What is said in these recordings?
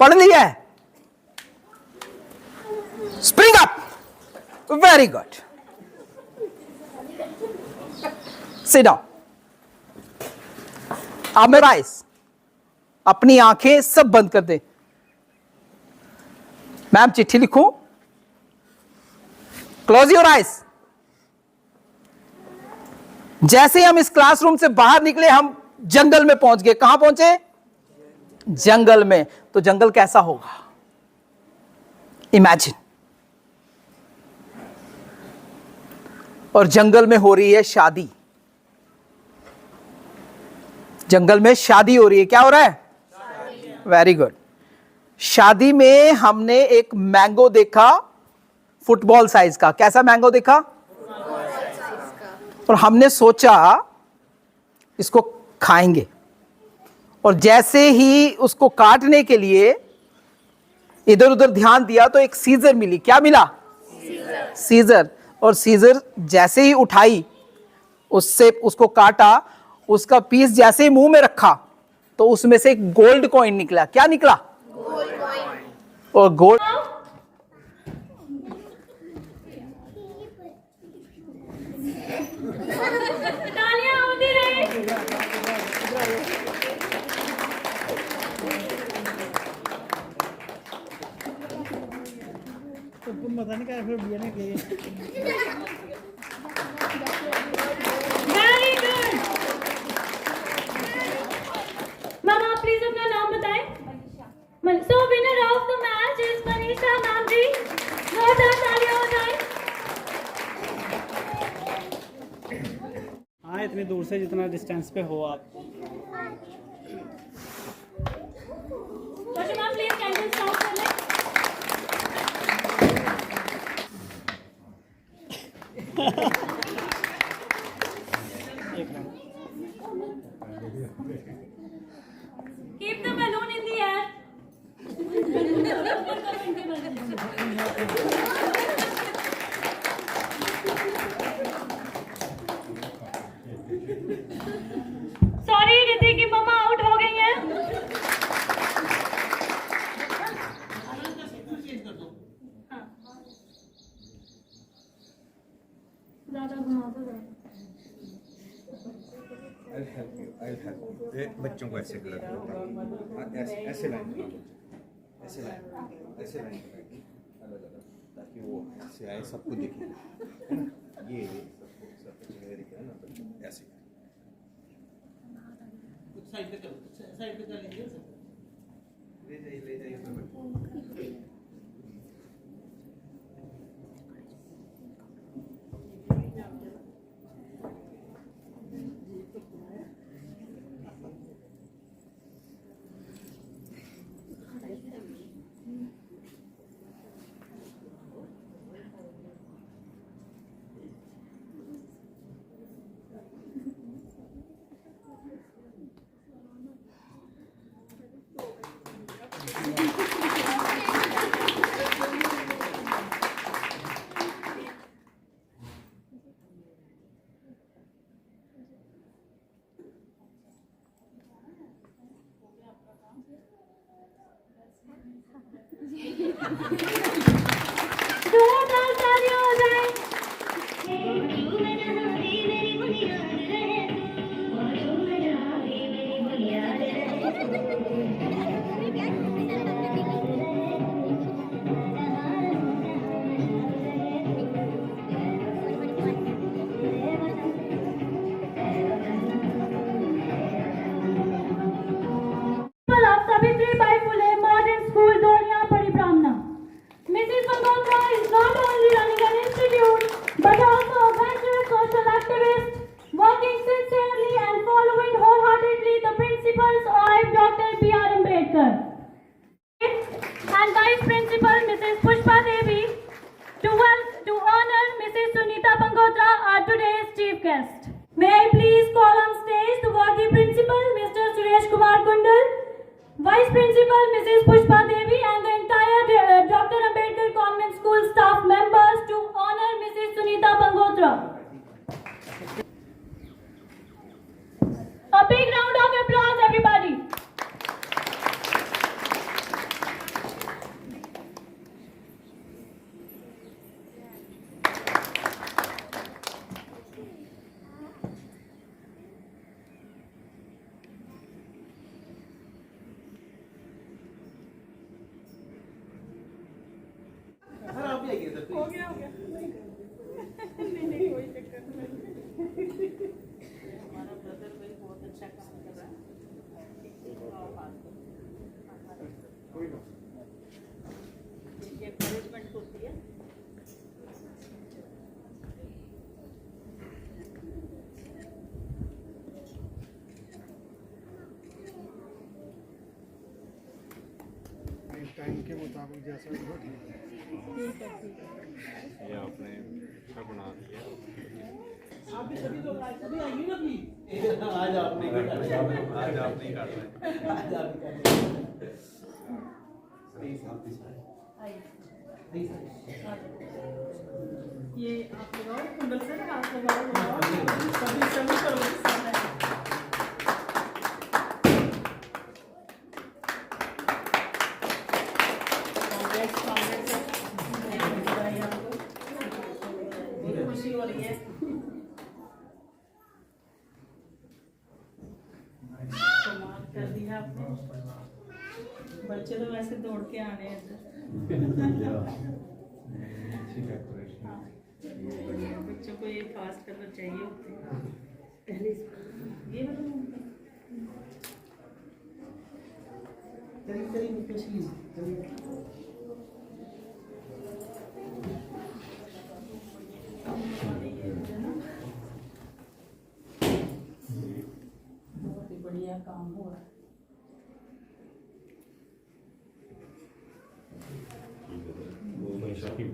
पढ़ लिया है? Spring up, very good, sit down. अब मेरा आइस, अपनी आंखें सब बंद कर दे। मैम चिट्ठी लिखूं? Close your eyes. जैसे ही हम इस क्लासरूम से बाहर निकले, हम जंगल में पहुंच गए। कहां पहुंचे? जंगल में। तो जंगल कैसा होगा? इमेजिन। और जंगल में हो रही है शादी। जंगल में शादी हो रही है। क्या हो रहा है? Very good. शादी में हमने एक मैंगो देखा, फुटबॉल साइज का। कैसा मैंगो देखा? और हमने सोचा इसको खाएंगे। और जैसे ही उसको काटने के लिए इधर उधर ध्यान दिया तो एक सीजर मिली। क्या मिला? सीजर। और सीजर जैसे ही उठाई, उससे उसको काटा, उसका पीस जैसे ही मुंह में रखा तो उसमें से एक गोल्ड कॉइन निकला। क्या निकला? Gold coin. और गोल्ड पता नहीं क्या फिर बियाने के लिए। Very good. मैम आप प्लीज अपना नाम बताएं। So winner of the match is Manisha ma'am ji. जोरदार तालियां हो जाए। हाँ, इतनी दूर से जितना डिस्टेंस पे हो आप। तो मैम प्लीज कैंडल स्टार्ट कर लें। Keep the balloon in the air. Sorry, Riddhi की मम्मा आउट हो गई हैं। ज़्यादा घुमा दो। I'll help you. ये बच्चों को ऐसे कलर करो, ऐसे लाइन बनाओ, ऐसे लाइन बनाएगी अलग अलग, ताकि वो ऐसे आए, सबको दिखे, है ना? ये सबको चेहरे दिखे ना, तो ऐसे कुछ साइड पे चलो, साइड पे कर लीजिए। ले जाइए। जोरदार तालियां हो जाए। सावित्रीबाई फुले मॉडर्न स्कूल दोनिया परिब्राह्मणा. Mrs. Malhotra is not only running an institute but also a veteran social activist, working sincerely and following wholeheartedly the principles of Dr. B.R. Ambedkar. And Vice Principal Mrs. Pushpa Devi to honor Mrs. Sunita Bangotra, our today's chief guest. May I please call on stage the worthy principal Mr. Suresh Kumar Kundal, Vice Principal Mrs. Pushpa Devi and the entire Dr. Ambedkar Convent School staff members to honor Mrs. Sunita Bangotra. A big round of applause everybody. हो गया नहीं नहीं कोई चक्कर नहीं। हमारा brother भाई बहुत अच्छा काम कर रहा है। ये encouragement होती है। टाइम के मुताबिक जैसा भी हो ठीक है। ठीक है ठीक है। ये आपने अच्छा बना दिया। आप भी सभी लोग आज सभी आएंगे ना प्लीज। आज आप नहीं कर रहे। आज आप नहीं कर रहे। आज आप नहीं कर रहे। सही साहब भी सारे। सही साहब। ये आप लगाओ कुंडल से ना आप लगाओ सभी सभी करो सब है। बहुत खुशी हो रही है। कमाल कर दिया आपने। बच्चे तो वैसे दौड़ के आने हैं हाँ, बढ़िया। बच्चों को ये फास्ट करना चाहिए होते हैं। ये चलिए चलिए खुशी चलिए। बहुत ही बढ़िया काम हो रहा है।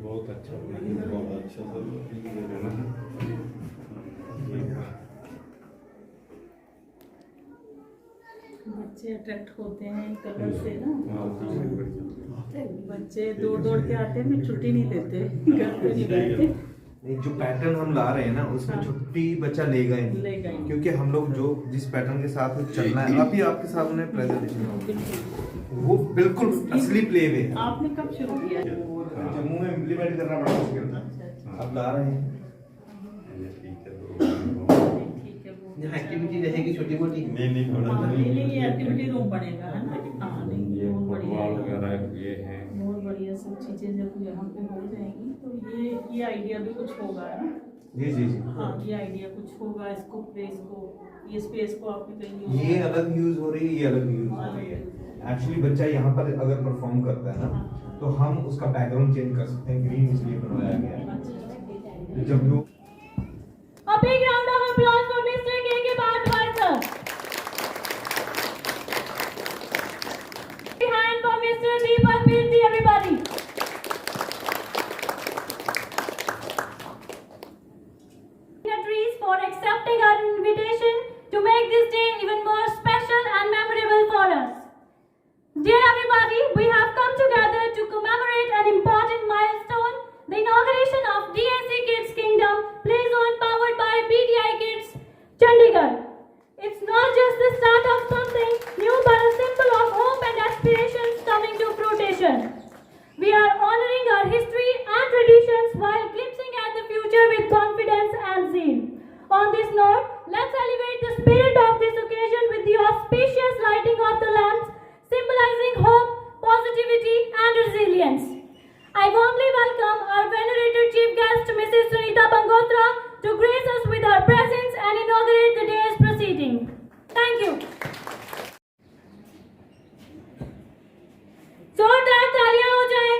बहुत अच्छा बहुत अच्छा बच्चे अट्रैक्ट होते हैं कलर से ना। बच्चे दौड़ दौड़ के आते हैं, फिर छुट्टी नहीं लेते, घर पे नहीं बैठते। नहीं, जो पैटर्न हम ला रहे हैं ना उसमें हाँ। छुट्टी बच्चा लेगा ही नहीं। लेगा ही नहीं। क्योंकि हम लोग जो जिस पैटर्न के साथ चलना है अभी आपके सामने प्रेजेंटेशन होगी बिल्कुल। वो बिल्कुल असली प्ले वे है। आपने कब शुरू किया? जम्मू में इम्प्लीमेंट करना बड़ा मुश्किल था। अच्छा अब ला रहे हैं। ठीक है वो यहाँ एक्टिविटी रहेगी छोटी मोटी। हाँ, ये एक्टिविटी रूम बनेगा है ना। हाँ नहीं बहुत बढ़िया है। वगैरह ये है। बहुत बढ़िया सब चीजें जब यहाँ पे हो जाएंगी तो ये आइडिया भी कुछ होगा है ना। जी जी जी। हाँ ये आइडिया कुछ होगा। इसको प्लेस को ये स्पेस को आपने कहीं ये अलग यूज हो रही है, ये अलग यूज हो रही है। एक्चुअली बच्चा यहाँ पर अगर परफॉर्म करता है ना तो हम उसका बैकग्राउंड चेंज कर सकते हैं। ग्रीन इसलिए बनवाया गया है जब वो A big round of applause for Mr. K.K. Bhardwaj. Hand for Mr. Deepak Virdi, everybody. Signatories for accepting our invitation to make this day even more special and memorable for us. Dear everybody, we have come together to commemorate an important milestone, the inauguration of DSC Kids Kingdom Play Zone powered by BDI Kids, Chandigarh. It's not just the start of something new but a symbol of hope and aspirations coming to fruition. We are honoring our history and traditions while glimpsing at the future with confidence and zeal. On this note, let's elevate the spirit of this occasion with the auspicious lighting of the lamps, symbolizing hope, positivity, and resilience. I warmly welcome our venerated chief guest, Mrs. Sunita Bangotra, to grace us with her presence and inaugurate the day's proceeding. Thank you. जोरदार तालियां हो जाए।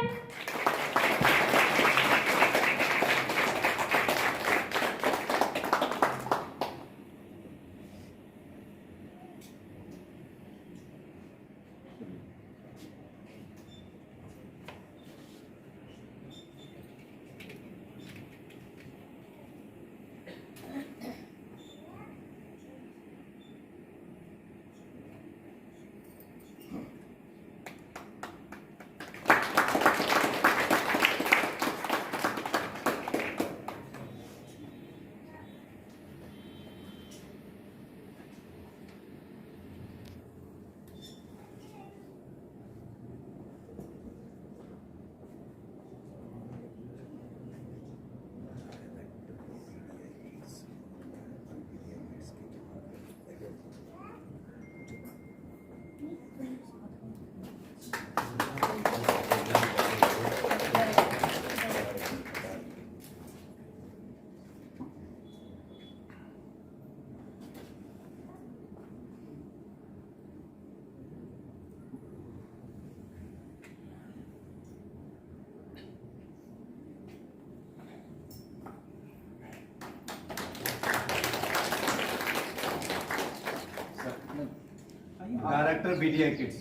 Director BDI kids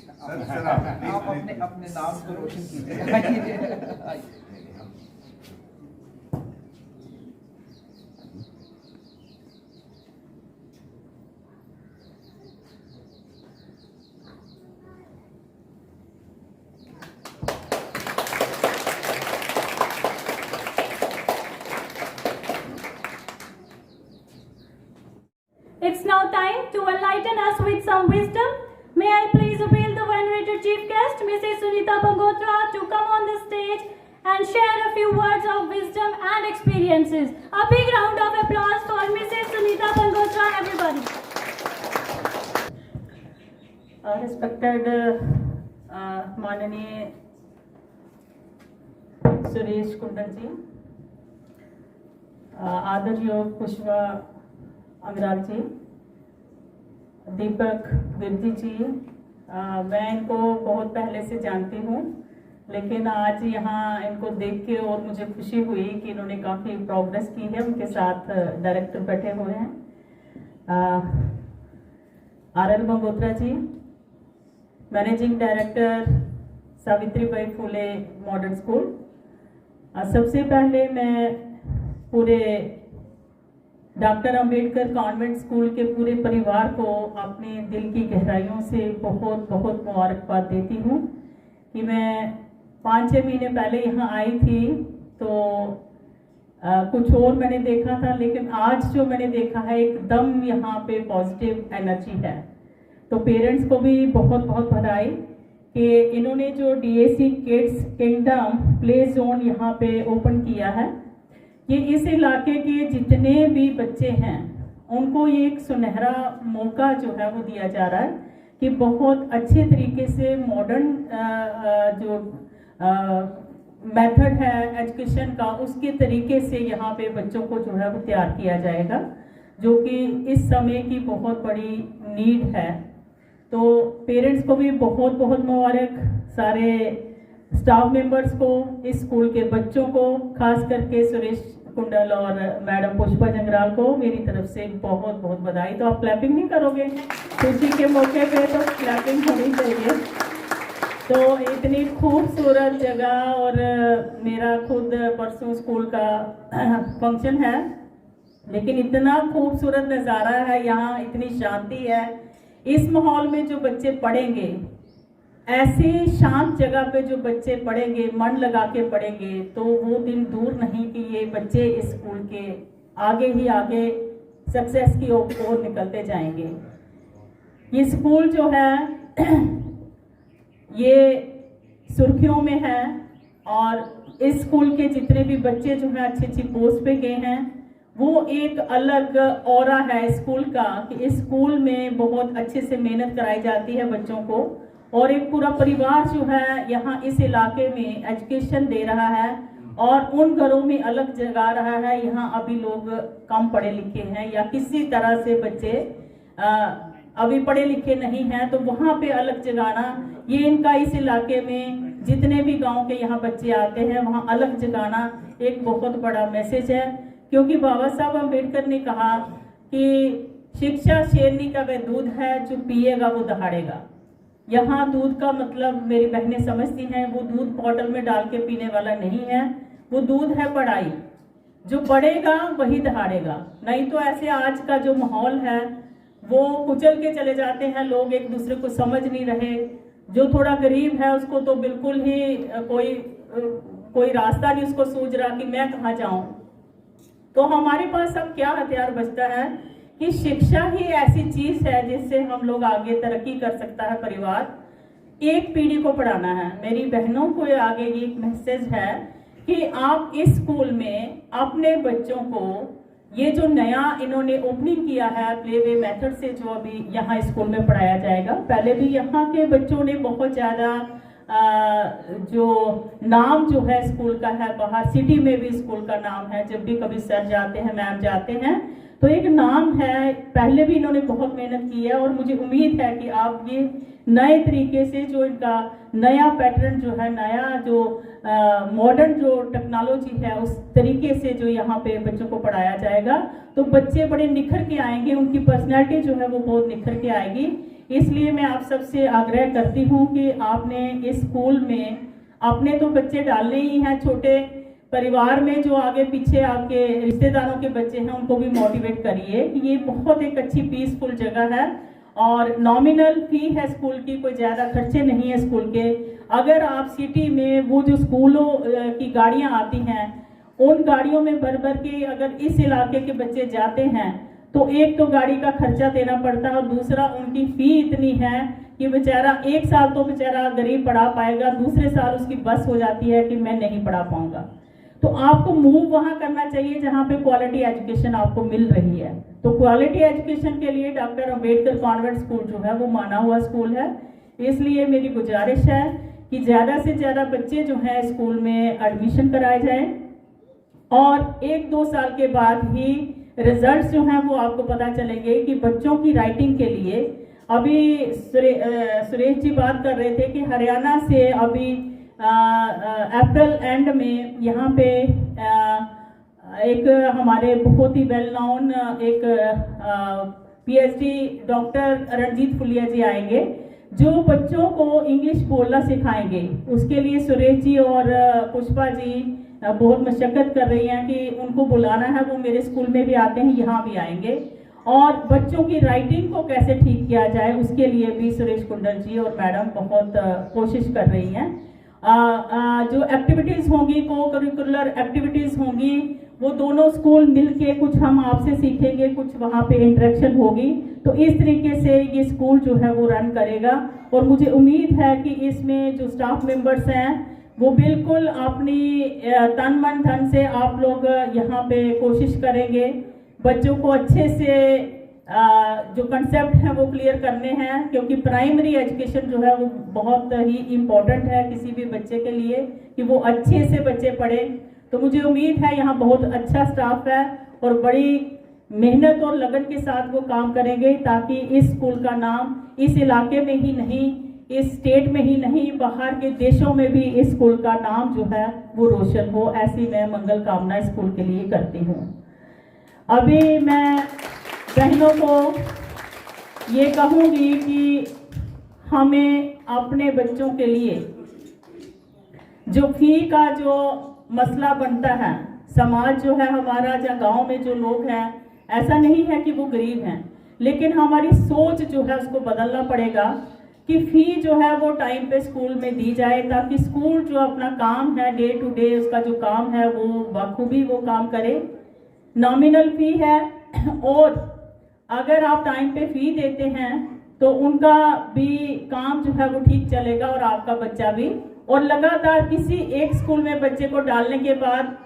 sir आप अपने अपने नाम को रोशन कीजिए। It's now time to enlighten us with some wisdom. May I please appeal the venerated chief guest, Mrs. Sunita Bangotra, to come on the stage and share a few words of wisdom and experiences. A big round of applause for Mrs. Sunita Bangotra, everybody. Respected माननीय सुरेश कुंडल जी, आदरणीय पुष्पा अग्रवाल जी, दीपक विरजी जी, मैं इनको बहुत पहले से जानती हूँ, लेकिन आज यहाँ इनको देख के और मुझे खुशी हुई कि इन्होंने काफ़ी प्रोग्रेस की है। उनके साथ डायरेक्टर बैठे हुए हैं, RL बंगोत्रा जी, managing director Savitribai Phule modern school. सबसे पहले मैं पूरे डॉक्टर अंबेडकर कॉन्वेंट स्कूल के पूरे परिवार को अपने दिल की गहराइयों से बहुत बहुत मुबारकबाद देती हूँ कि मैं 5-6 महीने पहले यहाँ आई थी तो कुछ और मैंने देखा था, लेकिन आज जो मैंने देखा है एकदम यहाँ पे पॉजिटिव एनर्जी है। तो पेरेंट्स को भी बहुत बहुत बधाई कि इन्होंने जो DAC kids kingdom play zone यहाँ पे ओपन किया है। ये इस इलाके के जितने भी बच्चे हैं उनको ये एक सुनहरा मौका जो है वो दिया जा रहा है कि बहुत अच्छे तरीके से मॉडर्न जो मेथड है एजुकेशन का उसके तरीके से यहाँ पे बच्चों को जो है वो तैयार किया जाएगा, जो कि इस समय की बहुत बड़ी नीड है। तो पेरेंट्स को भी बहुत बहुत मुबारक, सारे स्टाफ मेंबर्स को, इस स्कूल के बच्चों को, खास करके सुरेश कुंडल और मैडम पुष्पा जंगराल को मेरी तरफ से बहुत बहुत बधाई। तो आप क्लैपिंग नहीं करोगे? खुशी के मौके पे तो क्लैपिंग होनी चाहिए। तो इतनी खूबसूरत जगह, और मेरा खुद परसों स्कूल का फंक्शन है, लेकिन इतना खूबसूरत नज़ारा है यहाँ, इतनी शांति है। इस माहौल में जो बच्चे पढ़ेंगे, ऐसे शांत जगह पे जो बच्चे पढ़ेंगे, मन लगा के पढ़ेंगे, तो वो दिन दूर नहीं कि ये बच्चे इस स्कूल के आगे ही आगे सक्सेस की ओर निकलते जाएंगे। ये स्कूल जो है ये सुर्खियों में है, और इस स्कूल के जितने भी बच्चे जो हैं अच्छी अच्छी पोस्ट पे गए हैं, वो एक अलग ऑरा है स्कूल का कि इस स्कूल में बहुत अच्छे से मेहनत कराई जाती है बच्चों को, और एक पूरा परिवार जो है यहाँ इस इलाके में एजुकेशन दे रहा है और उन घरों में अलग जगा रहा है। यहाँ अभी लोग कम पढ़े लिखे हैं या किसी तरह से बच्चे अभी पढ़े लिखे नहीं हैं, तो वहाँ पे अलग जगाना, ये इनका इस इलाके में जितने भी गांव के यहाँ बच्चे आते हैं वहाँ अलग जगाना एक बहुत बड़ा मैसेज है। क्योंकि बाबा साहब अम्बेडकर ने कहा कि शिक्षा शेरनी का वह दूध है जो पिएगा वो दहाड़ेगा। यहाँ दूध का मतलब मेरी बहनें समझती हैं, वो दूध बॉटल में डाल के पीने वाला नहीं है, वो दूध है पढ़ाई। जो पढ़ेगा वही दहाड़ेगा, नहीं तो ऐसे आज का जो माहौल है वो कुचल के चले जाते हैं, लोग एक दूसरे को समझ नहीं रहे। जो थोड़ा गरीब है उसको तो बिल्कुल ही कोई रास्ता नहीं उसको सूझ रहा कि मैं कहाँ जाऊँ। तो हमारे पास अब क्या हथियार बचता है कि शिक्षा ही ऐसी चीज है जिससे हम लोग आगे तरक्की कर सकता है। परिवार एक पीढ़ी को पढ़ाना है। मेरी बहनों को आगे ये एक मैसेज है कि आप इस स्कूल में अपने बच्चों को ये जो नया इन्होंने ओपनिंग किया है प्ले वे मेथड से, जो अभी यहाँ स्कूल में पढ़ाया जाएगा, पहले भी यहाँ के बच्चों ने बहुत ज़्यादा जो नाम जो है स्कूल का है, बाहर सिटी में भी स्कूल का नाम है। जब भी कभी सर जाते हैं, मैम जाते हैं, तो एक नाम है। पहले भी इन्होंने बहुत मेहनत की है और मुझे उम्मीद है कि आप ये नए तरीके से जो इनका नया पैटर्न जो है, नया जो मॉडर्न जो टेक्नोलॉजी है, उस तरीके से जो यहाँ पे बच्चों को पढ़ाया जाएगा तो बच्चे बड़े निखर के आएंगे, उनकी पर्सनैलिटी जो है वो बहुत निखर के आएगी। इसलिए मैं आप सबसे आग्रह करती हूँ कि आपने इस स्कूल में अपने तो बच्चे डालने ही हैं, छोटे परिवार में जो आगे पीछे आपके रिश्तेदारों के बच्चे हैं उनको भी मोटिवेट करिए कि ये बहुत एक अच्छी पीसफुल जगह है और नॉमिनल फी है स्कूल की, कोई ज़्यादा खर्चे नहीं है स्कूल के। अगर आप सिटी में वो जो स्कूलों की गाड़ियाँ आती हैं उन गाड़ियों में भर भर के अगर इस इलाके के बच्चे जाते हैं तो एक तो गाड़ी का खर्चा देना पड़ता है और दूसरा उनकी फ़ी इतनी है कि बेचारा एक साल तो बेचारा गरीब पढ़ा पाएगा, दूसरे साल उसकी बस हो जाती है कि मैं नहीं पढ़ा पाऊंगा। तो आपको मूव वहाँ करना चाहिए जहाँ पे क्वालिटी एजुकेशन आपको मिल रही है। तो क्वालिटी एजुकेशन के लिए डॉक्टर अंबेडकर कॉन्वेंट स्कूल जो है वो माना हुआ स्कूल है। इसलिए मेरी गुजारिश है कि ज़्यादा से ज़्यादा बच्चे जो हैं स्कूल में एडमिशन कराए जाएं और 1-2 साल के बाद ही रिजल्ट्स जो हैं वो आपको पता चलेंगे कि बच्चों की राइटिंग के लिए अभी सुरेश जी बात कर रहे थे कि हरियाणा से अभी अप्रैल एंड में यहाँ पे एक हमारे बहुत ही वेल नोन एक पीएचडी डॉक्टर रणजीत फुलिया जी आएंगे जो बच्चों को इंग्लिश बोलना सिखाएंगे। उसके लिए सुरेश जी और पुष्पा जी बहुत मशक्कत कर रही हैं कि उनको बुलाना है, वो मेरे स्कूल में भी आते हैं, यहाँ भी आएंगे। और बच्चों की राइटिंग को कैसे ठीक किया जाए उसके लिए भी सुरेश कुंडल जी और मैडम बहुत कोशिश कर रही हैं। जो एक्टिविटीज़ होंगी, को करिकुलर एक्टिविटीज़ होंगी, वो दोनों स्कूल मिलके कुछ हम आपसे सीखेंगे, कुछ वहाँ पे इंटरेक्शन होगी। तो इस तरीके से ये स्कूल जो है वो रन करेगा और मुझे उम्मीद है कि इसमें जो स्टाफ मेंबर्स हैं वो बिल्कुल अपनी तन मन धन से आप लोग यहाँ पे कोशिश करेंगे बच्चों को अच्छे से जो कंसेप्ट हैं वो क्लियर करने हैं, क्योंकि प्राइमरी एजुकेशन जो है वो बहुत ही इम्पोर्टेंट है किसी भी बच्चे के लिए कि वो अच्छे से बच्चे पढ़ें। तो मुझे उम्मीद है यहाँ बहुत अच्छा स्टाफ है और बड़ी मेहनत और लगन के साथ वो काम करेंगे ताकि इस स्कूल का नाम इस इलाके में ही नहीं, इस स्टेट में ही नहीं, बाहर के देशों में भी इस स्कूल का नाम जो है वो रोशन हो। ऐसी मैं मंगल कामना स्कूल के लिए करती हूँ। अभी मैं बहनों को ये कहूँगी कि हमें अपने बच्चों के लिए जो फी का जो मसला बनता है, समाज जो है हमारा या गांव में जो लोग हैं, ऐसा नहीं है कि वो गरीब हैं, लेकिन हमारी सोच जो है उसको बदलना पड़ेगा कि फ़ी जो है वो टाइम पे स्कूल में दी जाए ताकि स्कूल जो अपना काम है डे टू डे उसका जो काम है वो बखूबी वो काम करे। नॉमिनल फ़ी है और अगर आप टाइम पे फ़ी देते हैं तो उनका भी काम जो है वो ठीक चलेगा और आपका बच्चा भी। और लगातार किसी एक स्कूल में बच्चे को डालने के बाद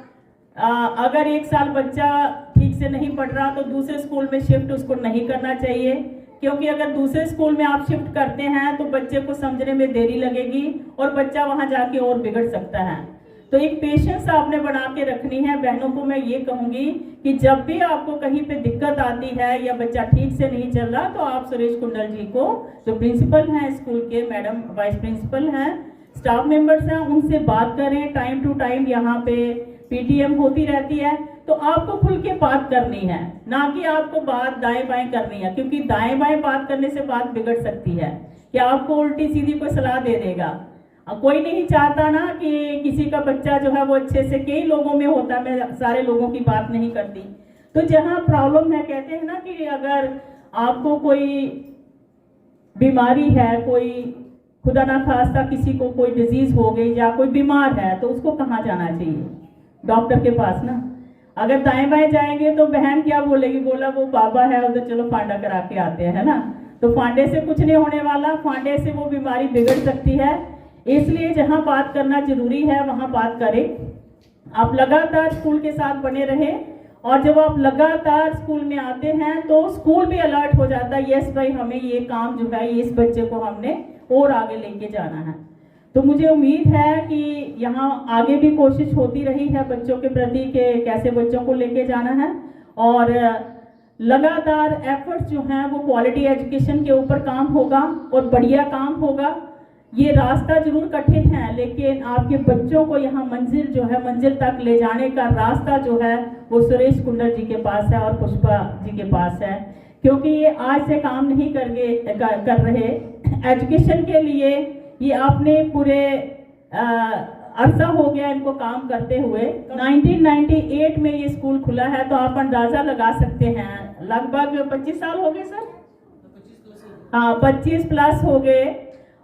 अगर एक साल बच्चा ठीक से नहीं पढ़ रहा तो दूसरे स्कूल में शिफ्ट उसको नहीं करना चाहिए, क्योंकि अगर दूसरे स्कूल में आप शिफ्ट करते हैं तो बच्चे को समझने में देरी लगेगी और बच्चा वहां जाके और बिगड़ सकता है। तो एक पेशेंस आपने बना के रखनी है। बहनों को मैं ये कहूँगी कि जब भी आपको कहीं पे दिक्कत आती है या बच्चा ठीक से नहीं चल रहा तो आप सुरेश कुंडल जी को, जो प्रिंसिपल हैं स्कूल के, मैडम वाइस प्रिंसिपल हैं, स्टाफ मेंबर्स हैं, उनसे बात करें। टाइम टू टाइम यहाँ पे पीटीएम होती रहती है तो आपको खुल के बात करनी है, ना कि आपको बात दाएं बाएं करनी है, क्योंकि दाएं बाएं बात करने से बात बिगड़ सकती है कि आपको उल्टी सीधी कोई सलाह दे देगा। कोई नहीं चाहता ना कि किसी का बच्चा जो है वो अच्छे से, कई लोगों में होता है, मैं सारे लोगों की बात नहीं करती। तो जहाँ प्रॉब्लम है, कहते हैं ना कि अगर आपको कोई बीमारी है, कोई खुदा ना खास्ता किसी को कोई डिजीज हो गई या कोई बीमार है तो उसको कहाँ जाना चाहिए? डॉक्टर के पास ना। अगर दाएं बाएं जाएंगे तो बहन क्या बोलेगी, बोला वो बाबा है उधर, चलो फांडा करा के आते हैं, है ना। तो फांडे से कुछ नहीं होने वाला, फांडे से वो बीमारी बिगड़ सकती है। इसलिए जहां बात करना जरूरी है वहां बात करें। आप लगातार स्कूल के साथ बने रहें और जब आप लगातार स्कूल में आते हैं तो स्कूल भी अलर्ट हो जाता है, यस भाई हमें ये काम जो है इस बच्चे को हमने और आगे लेके जाना है। तो मुझे उम्मीद है कि यहाँ आगे भी कोशिश होती रही है बच्चों के प्रति कि कैसे बच्चों को लेके जाना है और लगातार एफर्ट्स जो हैं वो क्वालिटी एजुकेशन के ऊपर काम होगा और बढ़िया काम होगा। ये रास्ता जरूर कठिन है लेकिन आपके बच्चों को यहाँ मंजिल जो है, मंजिल तक ले जाने का रास्ता जो है वो सुरेश कुंडल जी के पास है और पुष्पा जी के पास है क्योंकि ये आज से काम नहीं कर रहे। एजुकेशन के लिए ये अपने पूरे अरसा हो गया इनको काम करते हुए। 1998 में ये स्कूल खुला है, तो आप अंदाज़ा लगा सकते हैं लगभग 25 साल हो गए सर। हाँ, 25 प्लस हो गए।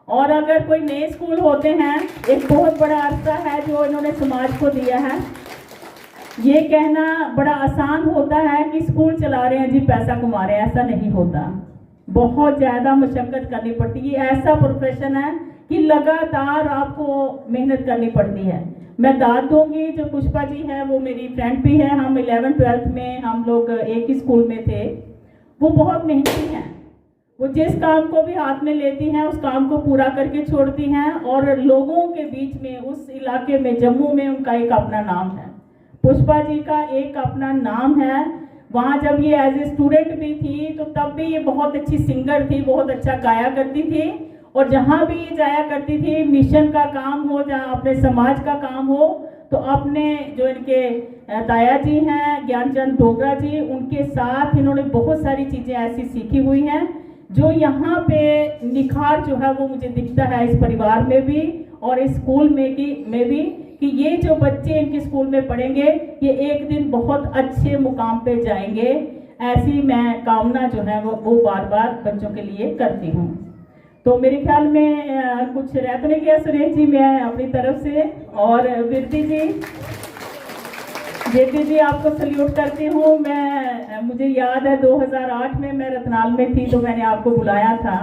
और अगर कोई नए स्कूल होते हैं, एक बहुत बड़ा अरसा है जो इन्होंने समाज को दिया है। ये कहना बड़ा आसान होता है कि स्कूल चला रहे हैं जी, पैसा कमा रहे हैं, ऐसा नहीं होता। बहुत ज़्यादा मशक्क़त करनी पड़ती है। ये ऐसा प्रोफेशन है कि लगातार आपको मेहनत करनी पड़ती है। मैं दाद दूंगी, जो पुष्पा जी हैं वो मेरी फ्रेंड भी है। हम 11th-12th में हम लोग एक ही स्कूल में थे। वो बहुत मेहनती हैं। वो जिस काम को भी हाथ में लेती हैं उस काम को पूरा करके छोड़ती हैं, और लोगों के बीच में उस इलाके में, जम्मू में, उनका एक अपना नाम है। पुष्पा जी का एक अपना नाम है। वहाँ जब ये एज ए स्टूडेंट भी थी तो तब भी ये बहुत अच्छी सिंगर थी, बहुत अच्छा गाया करती थी। और जहाँ भी ये जाया करती थी, मिशन का काम हो, जहाँ अपने समाज का काम हो, तो अपने जो इनके ताया जी हैं ज्ञानचंद डोगरा जी, उनके साथ इन्होंने बहुत सारी चीज़ें ऐसी सीखी हुई हैं जो यहाँ पे निखार जो है वो मुझे दिखता है इस परिवार में भी और इस स्कूल में भी कि ये जो बच्चे इनके स्कूल में पढ़ेंगे ये एक दिन बहुत अच्छे मुकाम पे जाएंगे। ऐसी मैं कामना जो है वो बार बार बच्चों के लिए करती हूँ। तो मेरे ख्याल में कुछ रह तो नहीं गया सुरेश जी, मैं अपनी तरफ से। और वीरती जी आपको सल्यूट करती हूँ। मुझे याद है 2008 में मैं रतनाल में थी तो मैंने आपको बुलाया था।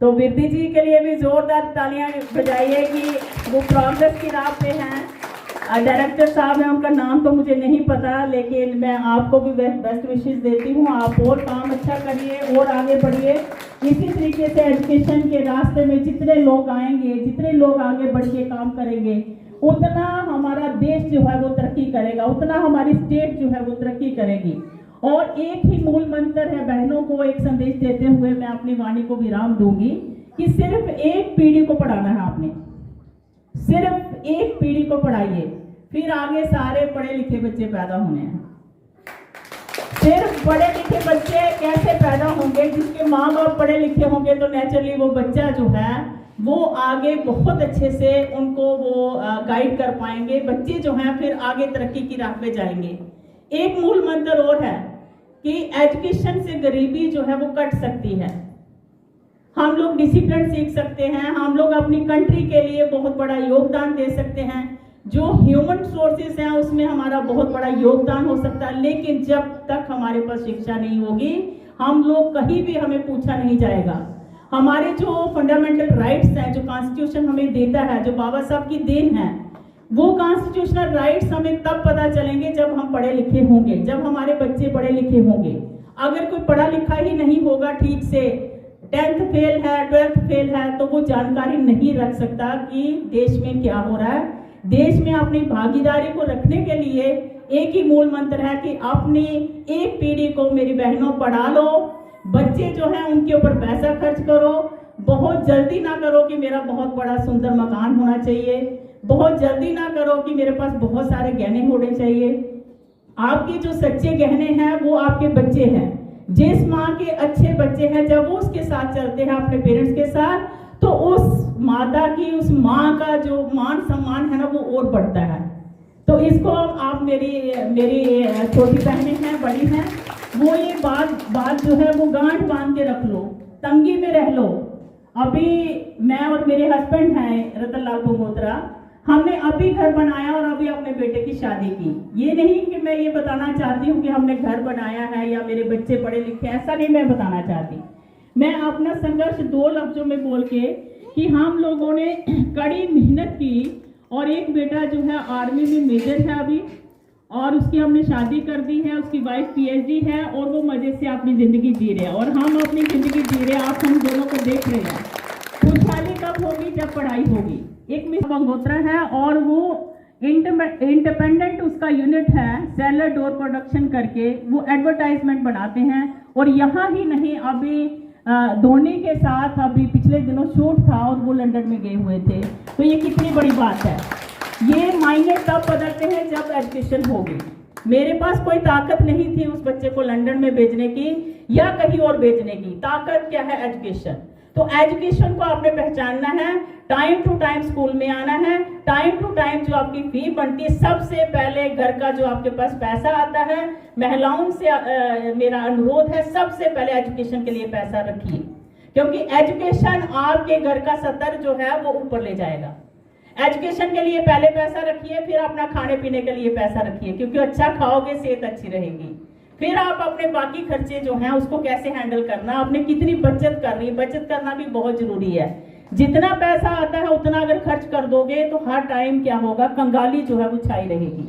तो वीरती जी के लिए भी जोरदार तालियां बजाइए कि वो प्रोग्रेस की राह पे हैं। डायरेक्टर साहब हैं, उनका नाम तो मुझे नहीं पता, लेकिन मैं आपको भी बेस्ट विशेस देती हूँ। आप और काम अच्छा करिए और आगे बढ़िए। इसी तरीके से एजुकेशन के रास्ते में जितने लोग आएंगे, जितने लोग आगे बढ़ के काम करेंगे, उतना हमारा देश जो है वो तरक्की करेगा, उतना हमारी स्टेट जो है वो तरक्की करेगी। और एक ही मूल मंत्र है, बहनों को एक संदेश देते हुए मैं अपनी वाणी को विराम दूंगी कि सिर्फ एक पीढ़ी को पढ़ाना है। आपने सिर्फ एक पीढ़ी को पढ़ाइए, फिर आगे सारे पढ़े लिखे बच्चे पैदा होने हैं। सिर्फ पढ़े लिखे बच्चे कैसे पैदा होंगे? जिसके माँ बाप पढ़े लिखे होंगे तो नेचुरली वो बच्चा जो है वो आगे बहुत अच्छे से उनको वो गाइड कर पाएंगे। बच्चे जो हैं फिर आगे तरक्की की राह पे जाएंगे। एक मूल मंत्र और है कि एजुकेशन से गरीबी जो है वो कट सकती है। हम लोग डिसिप्लिन सीख सकते हैं, हम लोग अपनी कंट्री के लिए बहुत बड़ा योगदान दे सकते हैं। जो ह्यूमन सोर्सेस हैं उसमें हमारा बहुत बड़ा योगदान हो सकता है, लेकिन जब तक हमारे पास शिक्षा नहीं होगी हम लोग कहीं भी, हमें पूछा नहीं जाएगा। हमारे जो फंडामेंटल राइट्स हैं, जो कॉन्स्टिट्यूशन हमें देता है, जो बाबा साहब की देन है, वो कॉन्स्टिट्यूशनल राइट्स हमें तब पता चलेंगे जब हम पढ़े लिखे होंगे, जब हमारे बच्चे पढ़े लिखे होंगे। अगर कोई पढ़ा लिखा ही नहीं होगा, ठीक से 10th फेल है, 12th फेल है, तो वो जानकारी नहीं रख सकता कि देश में क्या हो रहा है। देश में अपनी भागीदारी को रखने के लिए एक ही मूल मंत्र है कि अपनी एक पीढ़ी को मेरी बहनों पढ़ा लो। बच्चे जो हैं उनके ऊपर पैसा खर्च करो। बहुत जल्दी ना करो कि मेरा बहुत बड़ा सुंदर मकान होना चाहिए, बहुत जल्दी ना करो कि मेरे पास बहुत सारे गहने होने चाहिए। आपके जो सच्चे गहने हैं वो आपके बच्चे हैं। जिस माँ के अच्छे बच्चे हैं, जब वो उसके साथ चलते हैं अपने पेरेंट्स के साथ, तो उस माता की, उस माँ का जो मान सम्मान है ना वो और बढ़ता है। तो इसको आप मेरी छोटी बहनें हैं, बड़ी हैं, वो ये बात जो है वो गांठ बांध के रख लो, तंगी में रह लो। अभी मैं और मेरे हस्बैंड हैं रतन लाल गंगोत्रा, हमने अभी घर बनाया और अभी अपने बेटे की शादी की। ये नहीं कि मैं ये बताना चाहती हूँ कि हमने घर बनाया है या मेरे बच्चे पढ़े लिखे, ऐसा नहीं मैं बताना चाहती। मैं अपना संघर्ष 2 लफ्जों में बोल के कि हम लोगों ने कड़ी मेहनत की और एक बेटा जो है आर्मी में मेजर है अभी, और उसकी हमने शादी कर दी है, उसकी वाइफ PhD है और वो मजे से अपनी ज़िंदगी जी रहे हैं और हम अपनी ज़िंदगी जी रहे हैं। आप हम दोनों को देख रहे हैं। खुशहाली कब होगी? जब पढ़ाई होगी। एक मिस गंगोत्रा है और वो इंडिपेंडेंट उसका यूनिट है, सेलर डोर प्रोडक्शन करके वो एडवर्टाइजमेंट बनाते हैं। और यहाँ ही नहीं, अभी धोनी के साथ अभी पिछले दिनों शूट था और वो लंदन में गए हुए थे। तो ये कितनी बड़ी बात है। ये मायने तब बदलते हैं जब एजुकेशन होगी। मेरे पास कोई ताकत नहीं थी उस बच्चे को लंदन में भेजने की या कहीं और भेजने की। ताकत क्या है? एजुकेशन। तो एजुकेशन को आपने पहचानना है, टाइम टू टाइम स्कूल में आना है, टाइम टू टाइम जो आपकी फी बनती है, सबसे पहले घर का जो आपके पास पैसा आता है, महिलाओं से मेरा अनुरोध है सबसे पहले एजुकेशन के लिए पैसा रखिए, क्योंकि एजुकेशन आपके घर का स्तर जो है वो ऊपर ले जाएगा। एजुकेशन के लिए पहले पैसा रखिए, फिर अपना खाने पीने के लिए पैसा रखिए, क्योंकि अच्छा खाओगे सेहत अच्छी रहेगी। फिर आप अपने बाकी खर्चे जो हैं उसको कैसे हैंडल करना, आपने कितनी बचत करनी है, बचत करना भी बहुत जरूरी है। जितना पैसा आता है उतना अगर खर्च कर दोगे तो हर टाइम क्या होगा, कंगाली जो है वो छाई रहेगी।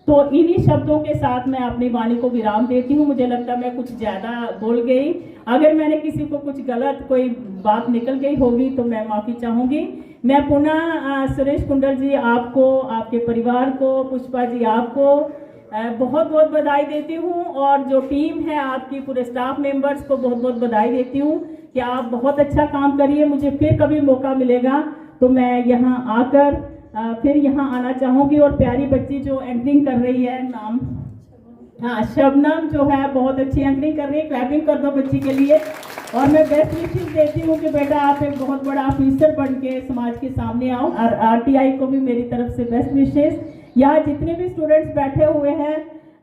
तो इन्हीं शब्दों के साथ मैं अपनी वाणी को विराम देती हूँ। मुझे लगता है मैं कुछ ज्यादा बोल गई, अगर मैंने किसी को कुछ गलत कोई बात निकल गई होगी तो मैं माफी चाहूंगी। मैं पुनः सुरेश कुंडल जी आपको, आपके परिवार को, पुष्पा जी आपको बहुत बहुत बधाई देती हूँ, और जो टीम है आपकी, पूरे स्टाफ मेंबर्स को बहुत बहुत बधाई देती हूँ कि आप बहुत अच्छा काम करिए। मुझे फिर कभी मौका मिलेगा तो मैं यहाँ आकर फिर यहाँ आना चाहूँगी। और प्यारी बच्ची जो एंकरिंग कर रही है, नाम हाँ शबनम, जो है बहुत अच्छी एंकरिंग कर रही है, क्लैपिंग कर दो बच्ची के लिए। और मैं बेस्ट विशेस देती हूँ कि बेटा आप एक बहुत बड़ा ऑफिसर बन के समाज के सामने आओ। और आरटीआई को भी मेरी तरफ से बेस्ट विशेस। यहाँ जितने भी स्टूडेंट्स बैठे हुए हैं,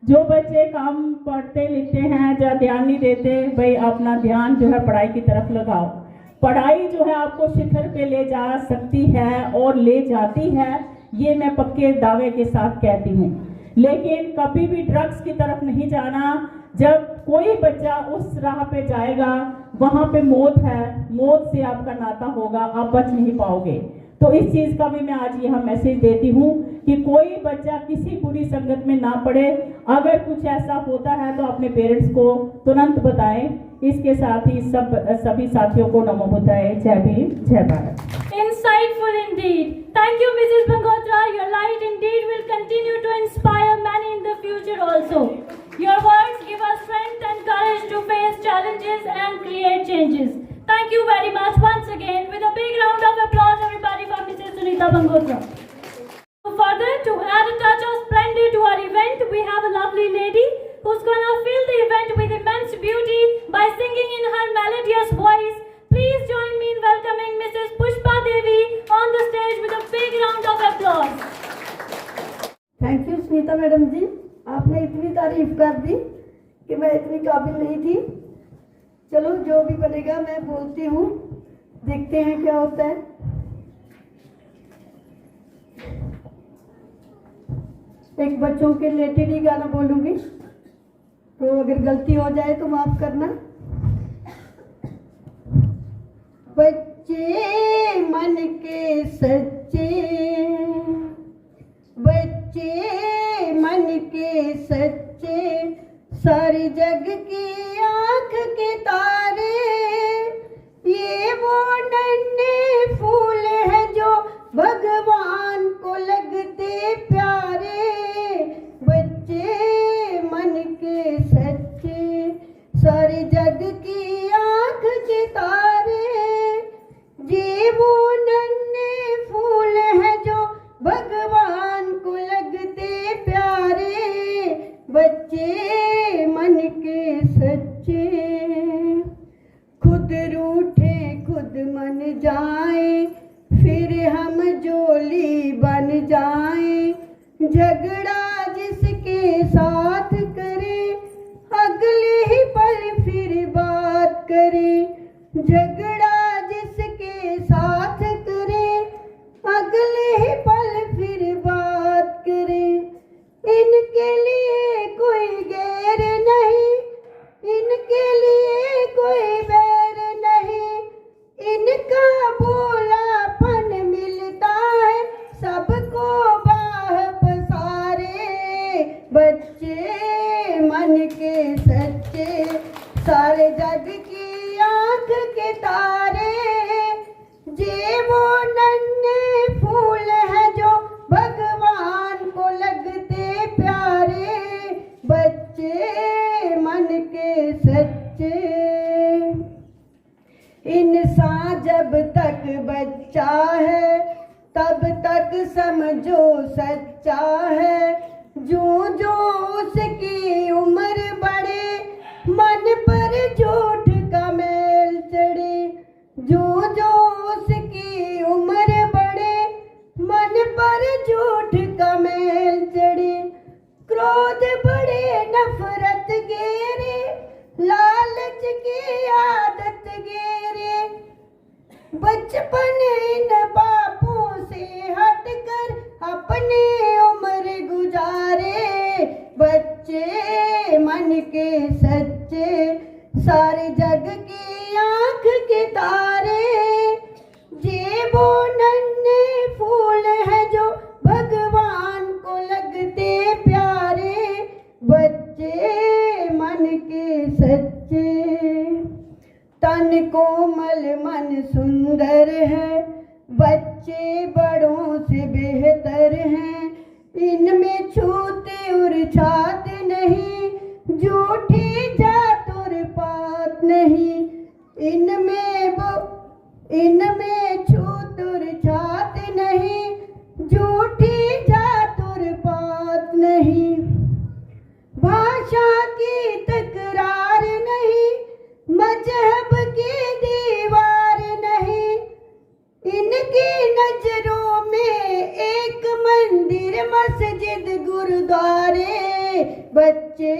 जो बच्चे काम पढ़ते लिखते हैं या ध्यान नहीं देते, भाई अपना ध्यान जो है पढ़ाई की तरफ लगाओ। पढ़ाई जो है आपको शिखर पे ले जा सकती है और ले जाती है, ये मैं पक्के दावे के साथ कहती हूँ। लेकिन कभी भी ड्रग्स की तरफ नहीं जाना। जब कोई बच्चा उस राह पे जाएगा, वहां पे मौत है, मौत से आपका नाता होगा, आप बच नहीं पाओगे। तो इस चीज का भी मैं आज यहाँ मैसेज देती हूँ कि कोई बच्चा किसी बुरी संगत में ना पड़े। अगर कुछ ऐसा होता है तो अपने पेरेंट्स को तुरंत बताएं। इसके साथ ही सभी साथियों को नमो बुद्धाय, जय भीम, जय Bharat. Insightful indeed. Thank you, Mrs. Bangotra. Your light indeed will continue to inspire many in the future also. Your words give us strength and courage to face challenges and create changes. Thank you very much once again. With a big round of applause, everybody, for Mrs. Sunita Bangotra. Further, to add a touch of splendor to our event, we have a lovely lady who's gonna fill the event with immense beauty by singing in her melodious voice. Please join me in welcoming Mrs. Pushpa Devi on the stage with a big round of applause. Thank you Smita madam ji, आपने इतनी तारीफ कर दी कि मैं इतनी काबिल नहीं थी। चलो जो भी बनेगा मैं बोलती हूँ, देखते हैं क्या होता है। एक बच्चों के रिलेटेड ही गाना बोलूँगी, तो अगर गलती हो जाए तो माफ करना। बच्चे मन के सच्चे, बच्चे मन के सच्चे, सारी जग की आँख के तारे, ये वो नन्हे फूल हैं जो भगवान को लगते प्यारे। बच्चे मन के सच्चे, सारी जग की आँख के तारे, ये वो नन्हे फूल हैं जो भगवान को लगते प्यारे। बच्चे मन के सच्चे, खुद रूठे खुद मन जाए, फिर हम जोली बन जाए। झगड़ा जिसके साथ करे, अगले ही पल फिर बात करे। झगड़ा जिसके साथ करे, अगले ही पल फिर बात करे। इनके लिए कोई गैर नहीं, इनके लिए कोई बैर नहीं, इनका भोलापन मिलता है सबको बाह पसारे। बच्चे मन के सच्चे, सारे जग की आँख के तारे, जे वो नन्हे फूल हैं जो भगवान को लगते प्यारे। बच्चे मन के सच्चे, इंसान जब तक बच्चा है तब तक समझो सच्चा है। जो जो उसकी उम्र बढ़े मन पर झूठ का मैल चढ़े। जो जो उसकी उम्र बढ़े मन पर झूठ का मैल चढ़े। क्रोध बढ़े नफरत गेरे लालच की आदत गेरे। बचपन इन बापों से हटकर अपनी उम्र गुजारे। बच्चे मन के सच्चे सारे जग की आंख के तारे। ये वो नन्हे फूल है जो भगवान को लगते प्यारे। बच्चे मन के सच्चे तन कोमल मन सुंदर है। बच्चे बड़ों से बेहतर हैं। इनमें छूते और छात नहीं झूठी जात और पात नहीं। इनमें छूत और छात नहीं झूठी जात और पात नहीं। भाषा की तकरार नहीं मजहब की दीवार नहीं। इनकी नजरों में एक मंदिर मस्जिद गुरुद्वारे। बच्चे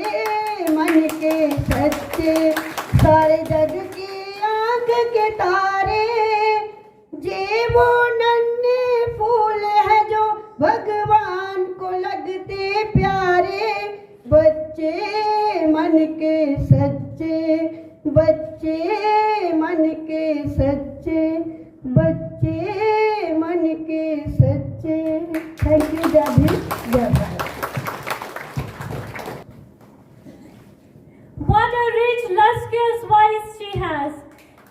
मन के सच्चे सारे जग की आंख के तारे। ये वो नन्हे फूल है जो भगवान को लगते प्यारे। बच्चे मन के सच्चे बच्चे मन के सच्चे बच्चे मन के सच्चे। Thank you. जय भीम जय Bharat. What a rich, lustrous voice she has.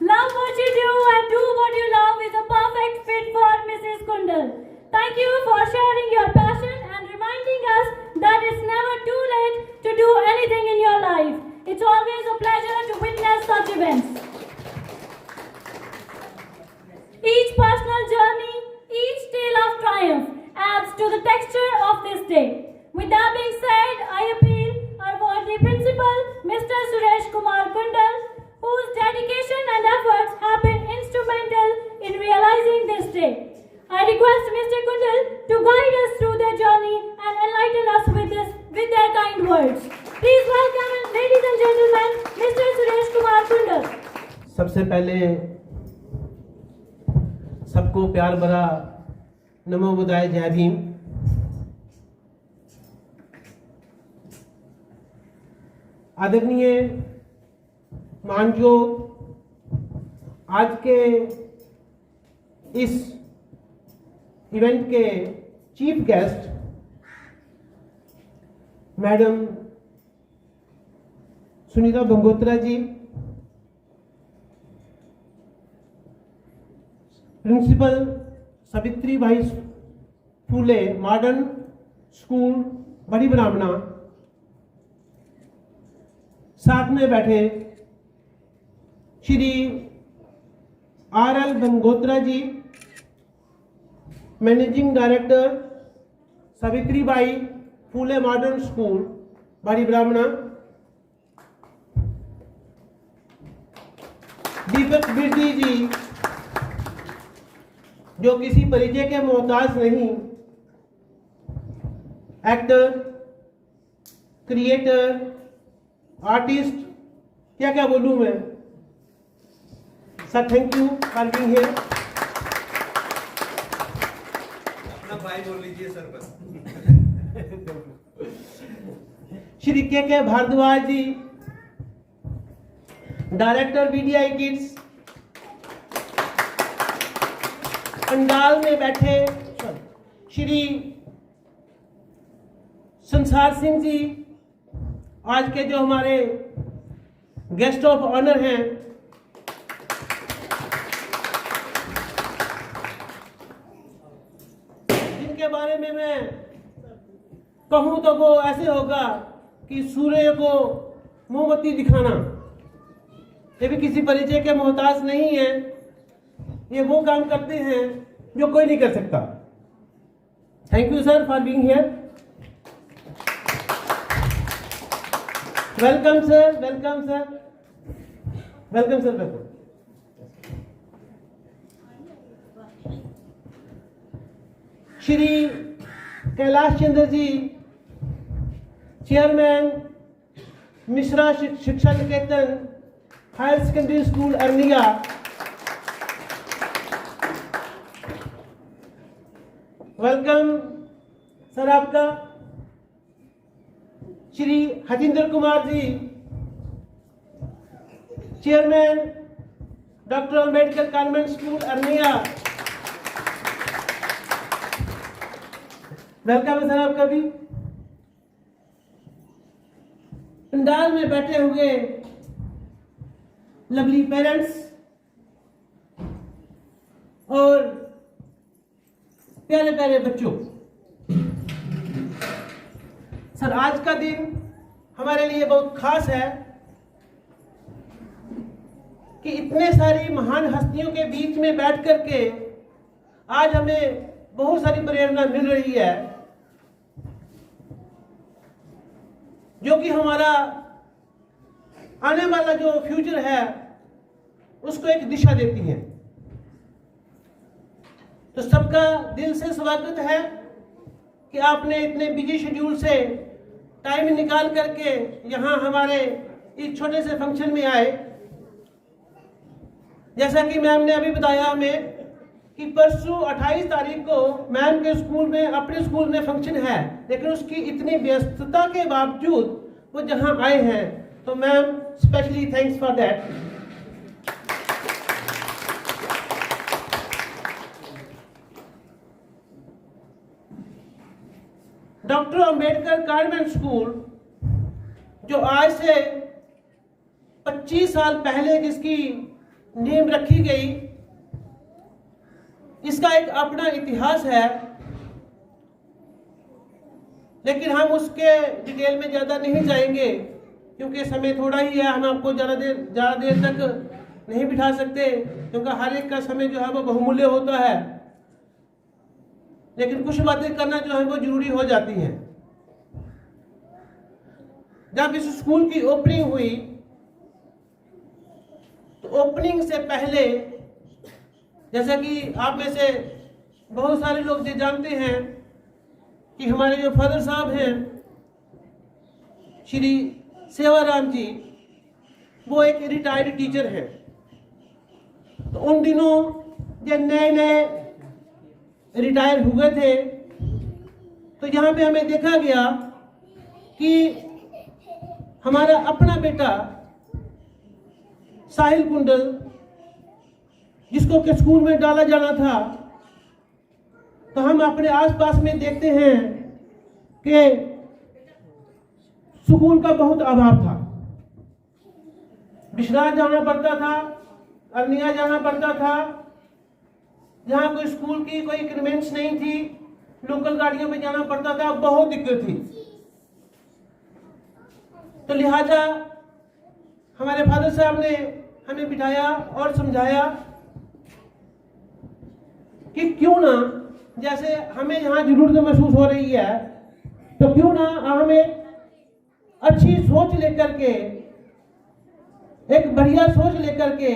Love what you do and do what you love is a perfect fit for Mrs. Kundal. Thank you for sharing your passion and reminding us that it's never too late to do anything in your life. It's always a pleasure to witness such events. Each personal journey, each tale of triumph adds to the texture of this day. With that being said, I appeal our worthy principal, Mr. Suresh Kumar Kundal, whose dedication and efforts have been instrumental in realizing this day. I request Mr. Kundal to guide us through their journey and enlighten us with their kind words. Please welcome, ladies and gentlemen, Mr. Suresh Kumar Kundal. सबसे पहले सबको प्यार भरा नमो बुद्धाय जय भीम। आदरणीय मानजो, आज के इस इवेंट के chief guest madam Sunita Gangotra ji, principal Savitri Bai Phule modern school Badi Brahmana, साथ में बैठे Shri R L. Gangotra ji, managing director Savitri Bai Phule modern school Badi Brahmana, दीपक बिरदी जी जो किसी परिचय के मोहताज नहीं, एक्टर, क्रिएटर, आर्टिस्ट, क्या क्या बोलूं मैं। Sir thank you for being here. अपना भाई बोल लीजिए सर बस। श्री के भारद्वाज जी, डायरेक्टर बीडीआई किड्स, पंडाल में बैठे श्री संसार सिंह जी, आज के जो हमारे गेस्ट ऑफ ऑनर हैं, जिनके बारे में मैं कहूं तो वो ऐसे होगा कि सूर्य को मोमबत्ती दिखाना। ये भी किसी परिचय के मोहताज नहीं है, ये वो काम करते हैं जो कोई नहीं कर सकता। Thank you sir for being here. Welcome sir, welcome sir, welcome sir, welcome. Shri Kailash Chandra ji, chairman Mishra Shiksha Niketan higher secondary school Arnia, welcome sir आपका। Shri Hajinder Kumar ji, chairman doctor Ambedkar convent school Arnia, welcome है सर आपका भी। पंडाल में बैठे हुए लवली पेरेंट्स और प्यारे प्यारे बच्चों, सर आज का दिन हमारे लिए बहुत खास है कि इतने सारी महान हस्तियों के बीच में बैठ करके आज हमें बहुत सारी प्रेरणा मिल रही है, जो कि हमारा आने वाला जो फ्यूचर है उसको एक दिशा देती है। तो सबका दिल से स्वागत है कि आपने इतने बिजी शेड्यूल से टाइम निकाल करके यहाँ हमारे इस छोटे से फंक्शन में आए। जैसा कि मैम ने अभी बताया हमें कि परसों 28 तारीख को मैम के स्कूल में, अपने स्कूल में फंक्शन है, लेकिन उसकी इतनी व्यस्तता के बावजूद वो जहां आए हैं, तो ma'am specially thanks for that. Doctor Ambedkar convent school जो आज से 25 साल पहले जिसकी नींव रखी गई, इसका एक अपना इतिहास है, लेकिन हम उसके डिटेल में ज़्यादा नहीं जाएंगे क्योंकि समय थोड़ा ही है। हम आपको ज़्यादा देर तक नहीं बिठा सकते क्योंकि हर एक का समय जो है वो बहुमूल्य होता है, लेकिन कुछ बातें करना जो है वो जरूरी हो जाती हैं। जब इस स्कूल की ओपनिंग हुई तो ओपनिंग से पहले, जैसा कि आप में से बहुत सारे लोग ये जानते हैं कि हमारे जो फादर साहब हैं श्री सेवाराम जी, वो एक रिटायर्ड टीचर हैं। तो उन दिनों जब नए नए रिटायर हुए थे तो यहाँ पे हमें देखा गया कि हमारा अपना बेटा साहिल कुंडल, जिसको के स्कूल में डाला जाना था, तो हम अपने आसपास में देखते हैं कि स्कूल का बहुत अभाव था। बिश्नाह जाना पड़ता था, अरनिया जाना पड़ता था, जहाँ कोई स्कूल की कोई कन्वेंस नहीं थी, लोकल गाड़ियों में जाना पड़ता था, बहुत दिक्कत थी। तो लिहाजा हमारे फादर साहब ने हमें बिठाया और समझाया कि क्यों ना, जैसे हमें यहाँ जरूरत महसूस हो रही है, तो क्यों ना हमें अच्छी सोच लेकर के, एक बढ़िया सोच लेकर के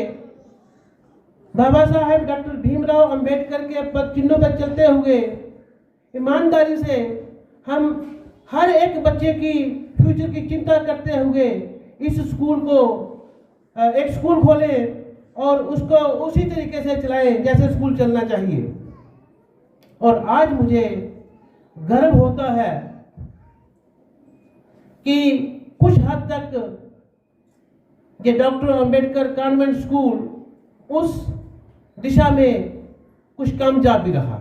बाबा साहेब डॉक्टर भीमराव अंबेडकर के पद चिन्हों पर चलते हुए ईमानदारी से हम हर एक बच्चे की फ्यूचर की चिंता करते हुए इस स्कूल को एक स्कूल खोलें और उसको उसी तरीके से चलाएं जैसे स्कूल चलना चाहिए। और आज मुझे गर्व होता है कि कुछ हद तक ये डॉक्टर अंबेडकर कॉन्वेंट स्कूल उस दिशा में कुछ कामयाब भी रहा,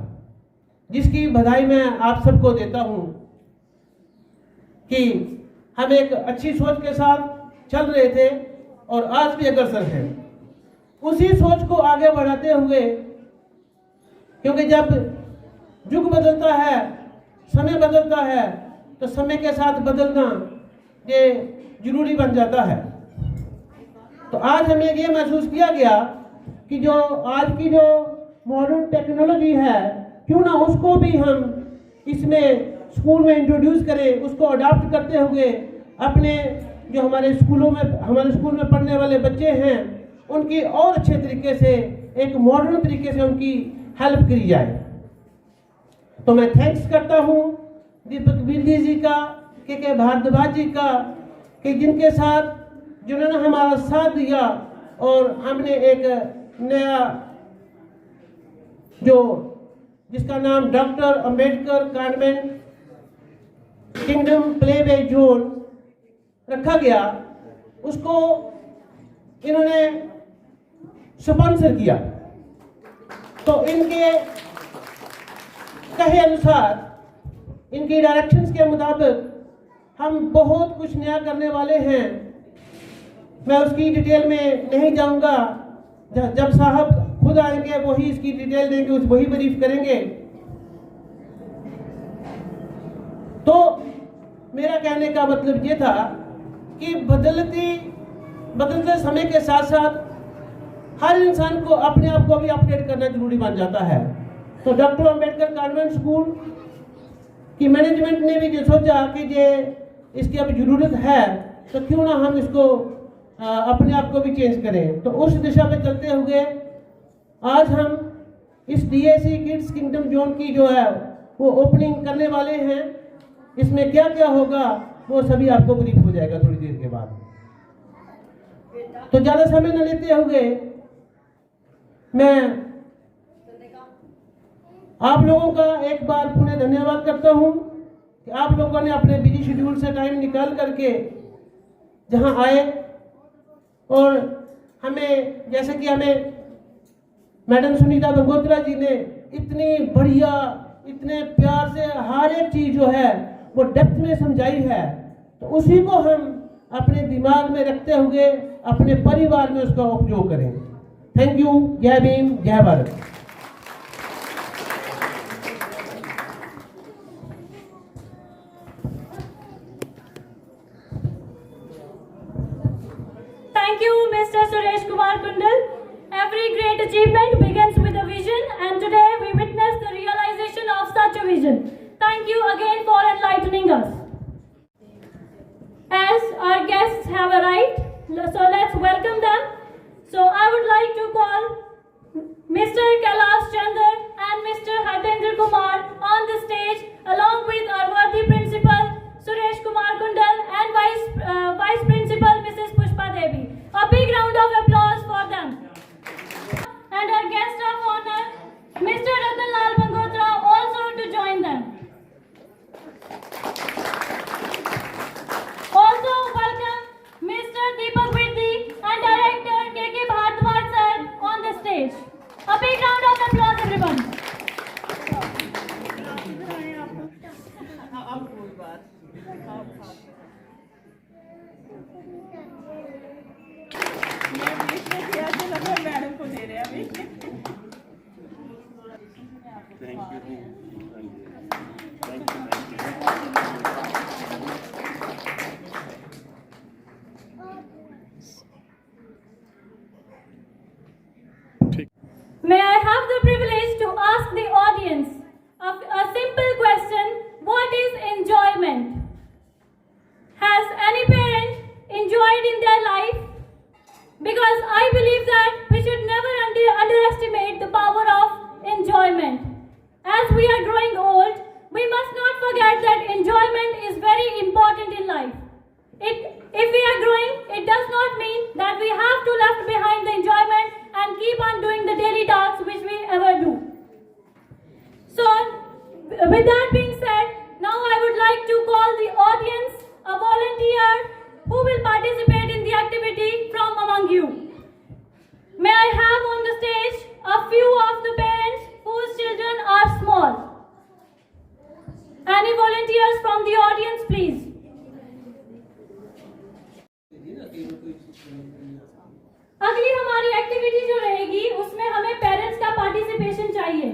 जिसकी बधाई मैं आप सबको देता हूं कि हम एक अच्छी सोच के साथ चल रहे थे और आज भी अग्रसर हैं उसी सोच को आगे बढ़ाते हुए, क्योंकि जब युग बदलता है, समय बदलता है, तो समय के साथ बदलना ये जरूरी बन जाता है। तो आज हमें ये महसूस किया गया कि जो आज की जो मॉडर्न टेक्नोलॉजी है, क्यों ना उसको भी हम इसमें स्कूल में इंट्रोड्यूस करें, उसको अडॉप्ट करते हुए अपने जो हमारे स्कूल में पढ़ने वाले बच्चे हैं उनकी और अच्छे तरीके से, एक मॉडर्न तरीके से उनकी हेल्प करी जाए। तो मैं थैंक्स करता हूँ दीपक बिंदी जी का, के भारद्वाज जी का, कि जिनके साथ जिन्होंने हमारा साथ दिया और हमने एक नया जिसका नाम doctor Ambedkar convent kingdom play way zone रखा गया, उसको इन्होंने स्पॉन्सर किया। तो इनके कहे अनुसार, इनके डायरेक्शंस के मुताबिक हम बहुत कुछ नया करने वाले हैं। मैं उसकी डिटेल में नहीं जाऊंगा, जब साहब खुद आएंगे वही इसकी डिटेल देंगे, वही ब्रीफ करेंगे। तो मेरा कहने का मतलब ये था कि बदलते समय के साथ साथ हर इंसान को अपने आप को भी अपडेट करना जरूरी बन जाता है। तो डॉक्टर अंबेडकर कॉन्वेंट स्कूल की मैनेजमेंट ने भी जो सोचा कि ये इसकी अब जरूरत है, तो क्यों ना हम इसको अपने आप को भी चेंज करें। तो उस दिशा में चलते हुए आज हम इस डीएसी किड्स किंगडम जोन की जो है वो ओपनिंग करने वाले हैं। इसमें क्या क्या होगा वो सभी आपको ब्रीफ हो जाएगा थोड़ी देर के बाद। तो ज़्यादा समय न लेते हुए मैं आप लोगों का एक बार पुनः धन्यवाद करता हूं कि आप लोगों ने अपने बिजी शेड्यूल से टाइम निकाल करके जहां आए और हमें, जैसे कि हमें मैडम सुनीता गंगोत्रा जी ने इतनी बढ़िया, इतने प्यार से हर एक चीज़ जो है वो डेप्थ में समझाई है, तो उसी को हम अपने दिमाग में रखते हुए अपने परिवार में उसका उपयोग करें। Thank you. जय भीम, जय Bharat. Thank you, Mr. Suresh Kumar Kundal. Every great achievement begins with a vision, and today we witness the realization of such a vision. Thank you again for enlightening us. As our guests have arrived, so let's welcome them. So I would like to call Mr. Kailash Chandar and Mr. Hartendra Kumar on the stage, along with our worthy principal Suresh Kumar Kundal and Vice Principal Mrs. Pushpa Devi. A big round of applause for them. And our guest of honor, Mr. Ratan Lal Bangotra, also to join them. Also welcome Mr. Deepak Virdi and Director K.K. Bhardwaj sir on the stage. A big round of applause, everyone. Madam को दे रहे हैं अभी। May I have the privilege to ask the audience a simple question: what is enjoyment? Has any parent enjoyed in their life? Because I believe that we should never underestimate the power of enjoyment. As we are growing old, we must not forget that enjoyment is very important in life. If we are growing, it does not mean that we have to left behind the enjoyment and keep on doing the daily tasks which we ever do. So, with that being said, now I would like to call the audience, a volunteer who will participate in the activity from among you. May I have on the stage a few of the parents whose children are small. Any volunteers from the audience, please? अगली हमारी activity जो रहेगी उसमें हमें parents का participation चाहिए।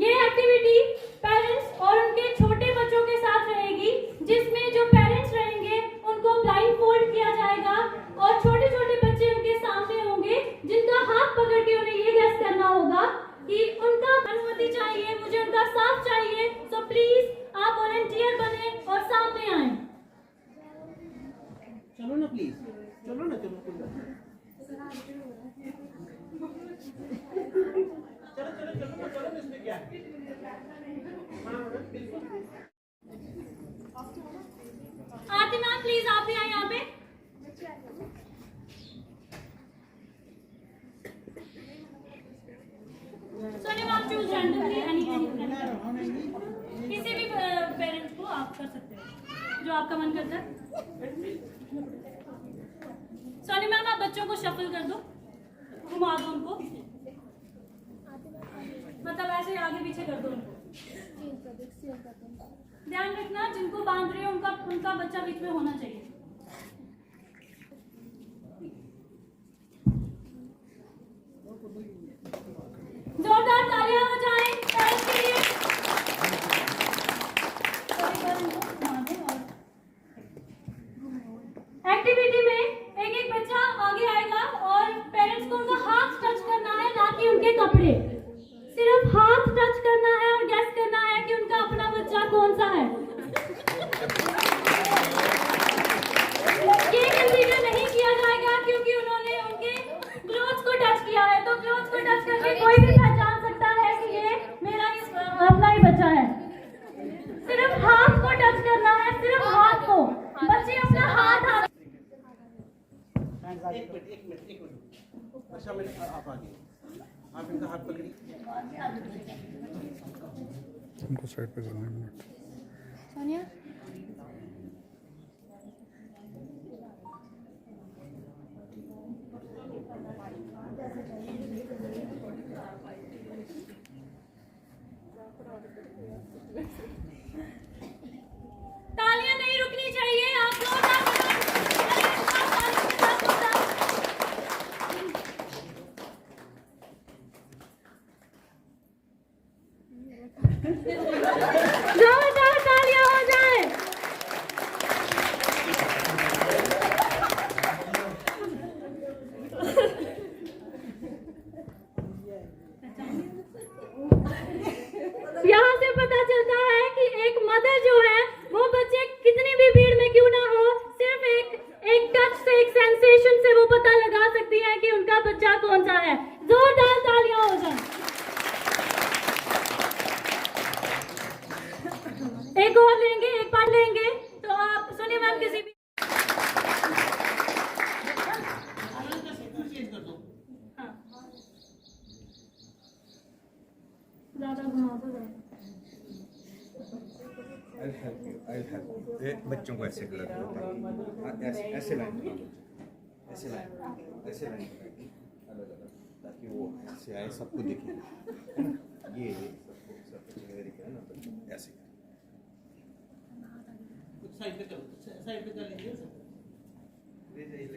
ये activity parents और उनके छोटे बच्चों के साथ रहेगी, जिसमें जो पेरेंट्स रहेंगे उनको ब्लाइंड फोल्ड किया जाएगा और छोटे छोटे बच्चे उनके सामने होंगे, जिनका हाथ पकड़ के उन्हें ये गेस करना होगा कि उनका अनुमति चाहिए, मुझे उनका साथ चाहिए। सो प्लीज आप वॉलंटियर बने और सामने आए। प्लीज चलो ना, चलो कोई बात नहीं। चलो चलो चलो चलो चलो, इसमें क्या है? हाँ बिल्कुल। आरती मैम प्लीज आप भी आए यहाँ पे। Sonia ma'am choose randomly any किसी भी पेरेंट्स को आप कर सकते हो जो आपका मन करता है। सोनिया मैम आप बच्चों को शफल कर दो, घुमा दो उनको, मतलब ऐसे आगे पीछे कर दो उनको। ध्यान रखना जिनको बांध रहे हो उनका बच्चा बीच में होना चाहिए। जोरदार तालियां बजाएं पेरेंट्स के लिए। एक्टिविटी में एक एक बच्चा आगे आएगा और पेरेंट्स को उनका हाथ टच करना है, ना कि उनके कपड़े। सिर्फ हाथ टच करना है और गैस करना है कि उनका अपना बच्चा कौन सा है। ये कंसीडर नहीं किया जाएगा क्योंकि उन्होंने उनके क्लोथ्स को टच किया है, तो क्लोथ्स को टच करके कोई भी पहचान सकता है कि ये मेरा अपना ही बच्चा है। सिर्फ हाथ को टच करना है, सिर्फ हाथ को। बच्चे अपना हाथ एक मिनट अच्छा मेरे आप आगे, आप इनका हाथ पकड़िए। उनको साइड पे करना है। सोनिया तालियां नहीं रुकनी चाहिए, आप जोरदार जोरदार तालियां हो जाए। यहाँ से पता चलता है कि एक मदर जो है वो बच्चे कितनी भी भीड़ में क्यों ना हो, सिर्फ एक टच से, एक सेंसेशन से वो पता लगा सकती है कि उनका बच्चा कौन सा है। जोरदार तालियां हो जाए। एक और लेंगे, एक बार लेंगे तो आप सोनिया मैम किसी भी चेंज कर दो। हाँ ज्यादा घुमा दो। I'll help you. ये बच्चों को ऐसे कलर ऐसे लाइन बनाओ, ऐसे लाइन बनाएगी अलग अलग, ताकि वो ऐसे आए सबको दिखे। ये सबको दिखे ना, ऐसे कुछ साइड पे करो, साइड पे कर लीजिए। ले जाइए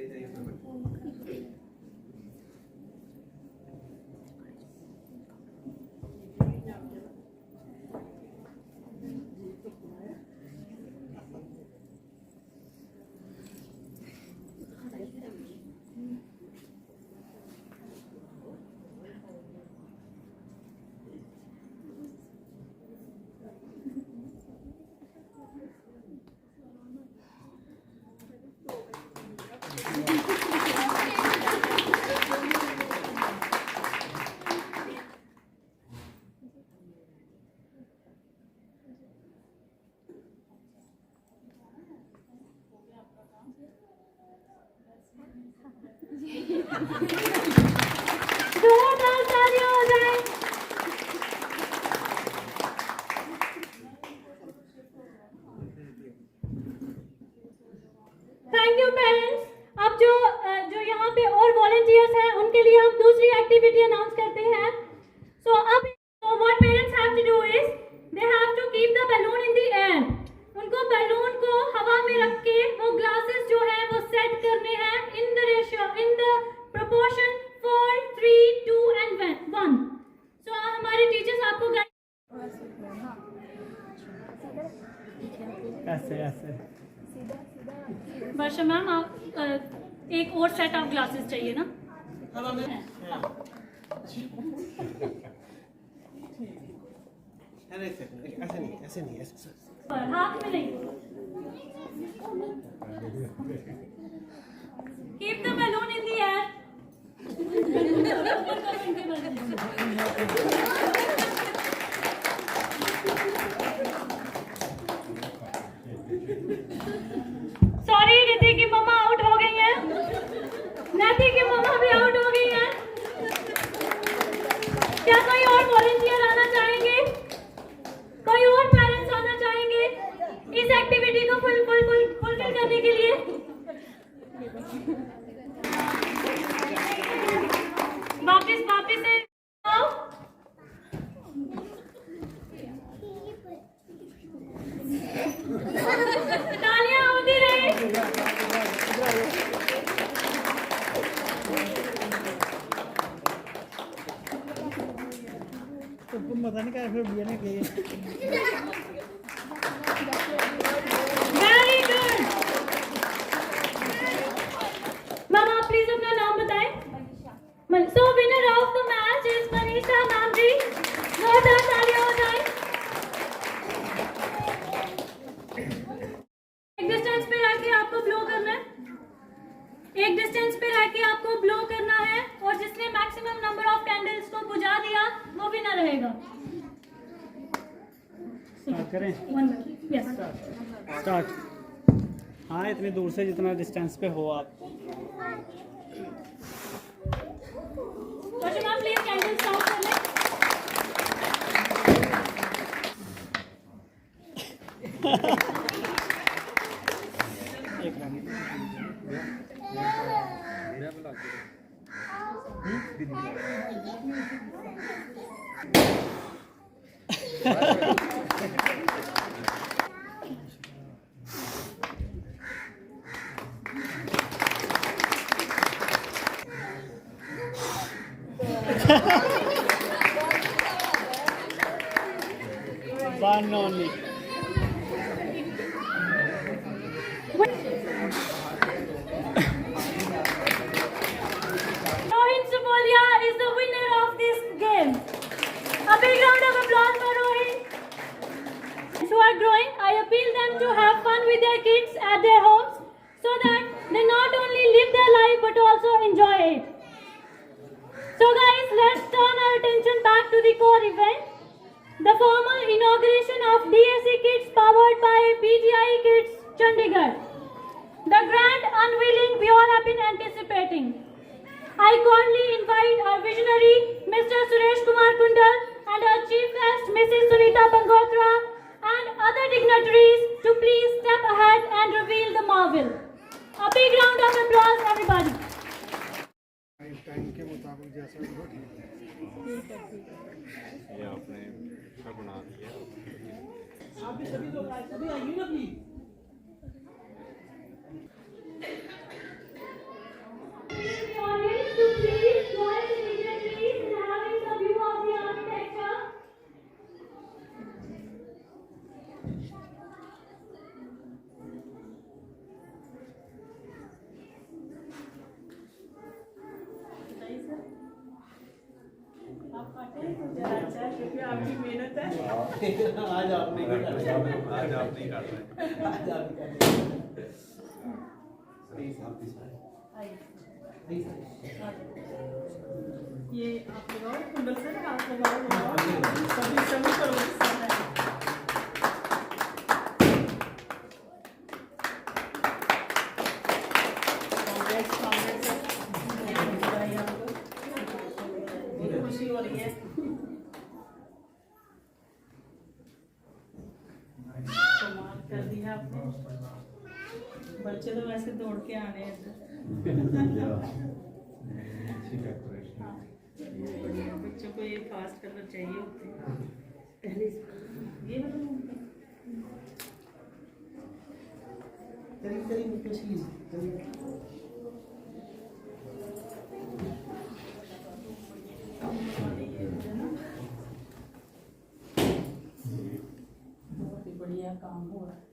जोरदार तालियां हो जाए। Thank you parents. अब जो यहाँ पे और वॉलंटियर्स हैं उनके लिए हम दूसरी एक्टिविटी अनाउंस करते हैं। So what parents have to do is they have to keep the balloon in the air. उनको बैलून को हवा में रख के वो ग्लासेस जो है वो सेट करने हैं in the ratio, in the proportion 4, 3, 2 and 1. So हमारे टीचर्स आपको ऐसे वर्षा मैम आप एक और सेट ऑफ ग्लासेस चाहिए ना। हवा में ऐसे नहीं हाथ में नहीं। Keep the balloon in the air. Sorry, Riddhi की मम्मा आउट हो गई है। नैति की मम्मा भी आउट हो गई है। क्या कोई और वॉलंटियर आना चाहेंगे? कोई और पेरेंट्स आना चाहेंगे इस एक्टिविटी को फुलफिल करने के लिए? वापस से आओ। तालियां होती रही। पता नहीं क्या फिर ने कही वेरी गुड। मामा प्लीज अपना नाम बताएं। So winner of the match is Manisha ma'am ji. जोरदार तालियां हो जाए। एक डिस्टेंस पे रह के आपको ब्लो करना है। एक डिस्टेंस पे रह के आपको ब्लो करना है और जिसने मैक्सिमम नंबर ऑफ कैंडल्स को बुझा दिया वो विनर रहेगा। करें यस स्टार्ट। हाँ, इतनी दूर से जितना डिस्टेंस पे हो आप। मैम प्लीज कैंडल स्टार्ट कर लें। One only. Rohin Subolia is the winner of this game. A big round of applause for Rohin. Who are growing, I appeal them to have fun with their kids at their homes so that they not only live their life but also enjoy it. So guys, let's turn our attention back to the core event. The formal inauguration of DSE Kids powered by PGI Kids Chandigarh. The grand unveiling we all have been anticipating. I cordially invite our visionary Mr. Suresh Kumar Kundal and our chief guest Mrs. Sunita Bangotra and other dignitaries to please step ahead and reveal the marvel. A big round of applause everybody. Time के मुताबिक जैसा भी हो ठीक ये आपने क्या बना दिया? आप भी सभी लोग आइए ना please. Audience to please join the dignitaries in having the view of the architecture. क्योंकि आपकी मेहनत है। आज आपने आज आप नहीं कर रहे। ये आप लगाओ कुंडल से हाथ लगाओ सभी करो खुशी हो रही है। कमाल कर दिया आपने। बच्चे तो वैसे दौड़ के आने हैं। बच्चों को ये फास्ट कलर चाहिए होते हैं। ये बहुत ही बढ़िया काम हो रहा है।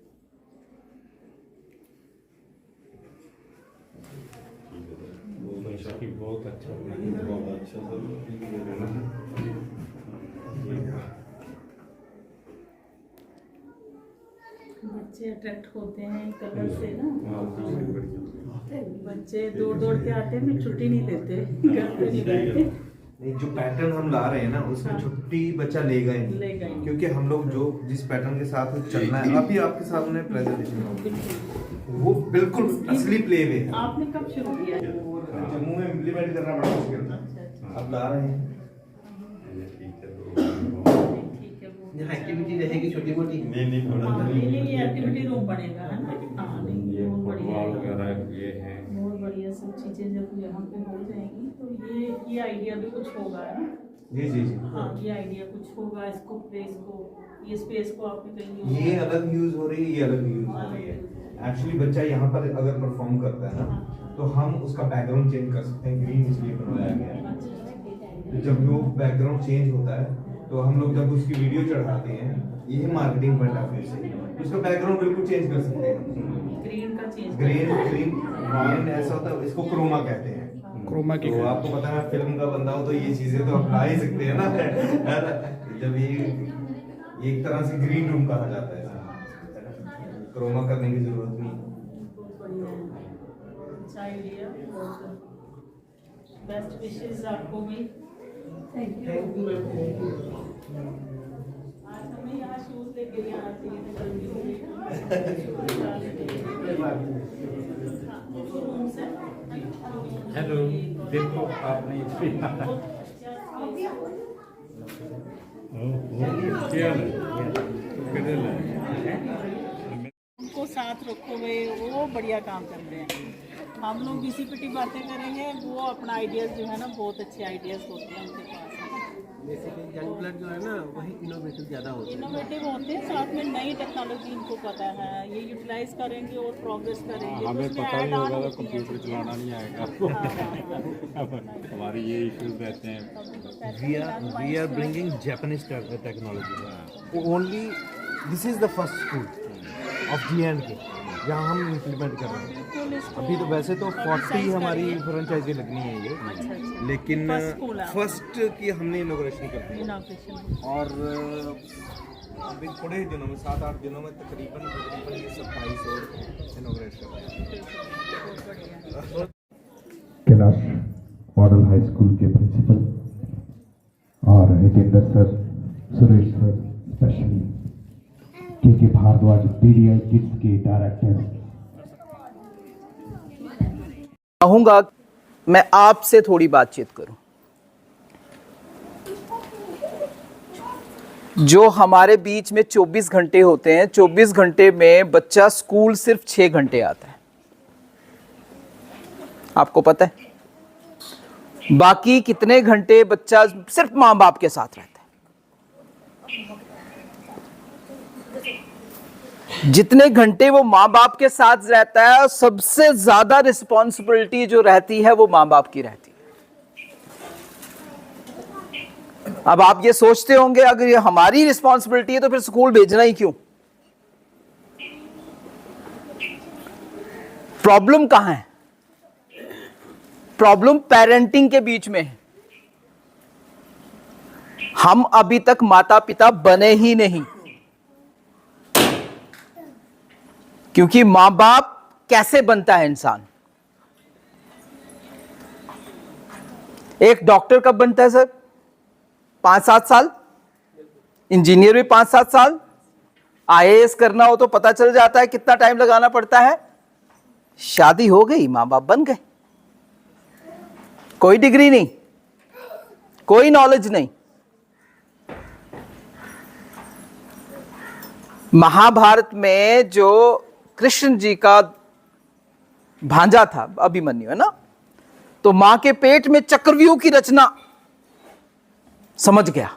बहुत अच्छा बच्चे अट्रैक्ट होते हैं कलर से ना। बच्चे दौड़ दौड़ के आते हैं, फिर छुट्टी नहीं देते, घर पे नहीं बैठते। नहीं, जो पैटर्न हम ला रहे हैं ना उसमें छुट्टी बच्चा लेगा ही नहीं, क्योंकि हम लोग जो जिस पैटर्न के साथ चलना है अभी आपके सामने प्रेजेंटेशन होगी वो बिल्कुल असली प्ले वे है। आपने कब शुरू किया? जम्मू में इम्प्लीमेंट करना बड़ा मुश्किल था, अब ला रहे हैं। यहाँ एक्टिविटी रहेगी छोटी मोटी। ये एक्टिविटी रूम बनेगा, है ना? हाँ, नहीं, ये बहुत बढ़िया है। फुटबॉल वगैरह ये है। बहुत बढ़िया सब चीजें जब यहाँ पे हो जाएंगी तो ये आइडिया भी कुछ होगा, है ना? जी जी जी। हाँ, ये आइडिया कुछ होगा, इसको प्लेस को, ये स्पेस को आपने कहीं ये अलग यूज हो रही है, ये अलग यूज हो रही है। एक्चुअली बच्चा यहाँ पर अगर परफॉर्म करता है ना तो हम उसका बैकग्राउंड चेंज कर सकते हैं, ग्रीन इसलिए बनवाया गया है। तो जब वो बैकग्राउंड चेंज होता है तो हम लोग जब उसकी वीडियो चढ़ाते हैं, ये मार्केटिंग पॉइंट ऑफ व्यू से उसका बैकग्राउंड बिल्कुल चेंज कर सकते हैं। ग्रीन का चेंज, ग्रीन ऐसा होता है, इसको क्रोमा कहते हैं। क्रोमा की तो आपको पता है फिल्म का बंदा हो तो ये चीजें तो आप ला ही सकते हैं ना। जब ये एक तरह से ग्रीन रूम कहा जाता है, क्रोमा करने की जरूरत नहीं। बहुत बढ़िया है, अच्छा आइडिया, बेस्ट विशेस आपको भी। Thank you. आज हमें यहाँ शूज लेके नहीं आना चाहिए था, गलती हो गई। हेलो, देखो आपने उनको साथ रखो भाई, वो बढ़िया काम कर रहे हैं। हम लोग घिसी पिटी बातें करेंगे, वो अपना आइडियाज जो है ना, बहुत अच्छे आइडियाज होते हैं उनके पास। बेसिकली यंग ब्लड जो है ना वही इनोवेटिव ज़्यादा होते हैं। इनोवेटिव होते हैं, साथ में नई टेक्नोलॉजी इनको पता है, ये यूटिलाइज करेंगे और प्रोग्रेस करेंगे। हमें उसमें पता add नहीं on होगा तो होती हैं कंप्यूटर चीज़ें। चलाना नहीं आएगा आपको। हमारे ये इश्यूज रहते हैं। We are bringing Japanese technology. Only this is the first school of J&K जहाँ हम इम्प्लीमेंट कर रहे हैं। बिल्कुल इसको अभी तो वैसे तो 40 publicize हमारी करेंगे। फ्रेंचाइजी लगनी है ये, अच्छा। लेकिन First school है। फर्स्ट की हमने इनोग्रेशन कर दी Inauguration। और अभी थोड़े ही दिनों में 7-8 दिनों में तकरीबन ये 27 और इनोग्रेट कर रहे हैं। बहुत बढ़िया। कैलाश मॉडल हाई स्कूल के प्रिंसिपल और Hitendra sir, Suresh sir, specially के भारद्वाज पीडीआई किड्स के डायरेक्टर। चाहूंगा मैं आपसे थोड़ी बातचीत करूं। जो हमारे बीच में 24 घंटे होते हैं, 24 घंटे में बच्चा स्कूल सिर्फ 6 घंटे आता है, आपको पता है? बाकी कितने घंटे बच्चा सिर्फ माँ बाप के साथ रहता है। जितने घंटे वो माँ बाप के साथ रहता है, सबसे ज्यादा रिस्पॉन्सिबिलिटी जो रहती है वो माँ बाप की रहती है। अब आप ये सोचते होंगे अगर ये हमारी रिस्पॉन्सिबिलिटी है तो फिर स्कूल भेजना ही क्यों? प्रॉब्लम कहां है? प्रॉब्लम पेरेंटिंग के बीच में है। हम अभी तक माता पिता बने ही नहीं, क्योंकि मां बाप कैसे बनता है इंसान? एक डॉक्टर कब बनता है सर? 5-7 साल। इंजीनियर भी 5-7 साल। आईएएस करना हो तो पता चल जाता है कितना टाइम लगाना पड़ता है। शादी हो गई, मां बाप बन गए। कोई डिग्री नहीं, कोई नॉलेज नहीं। महाभारत में जो कृष्ण जी का भांजा था अभिमन्यु, है ना, तो मां के पेट में चक्रव्यूह की रचना समझ गया।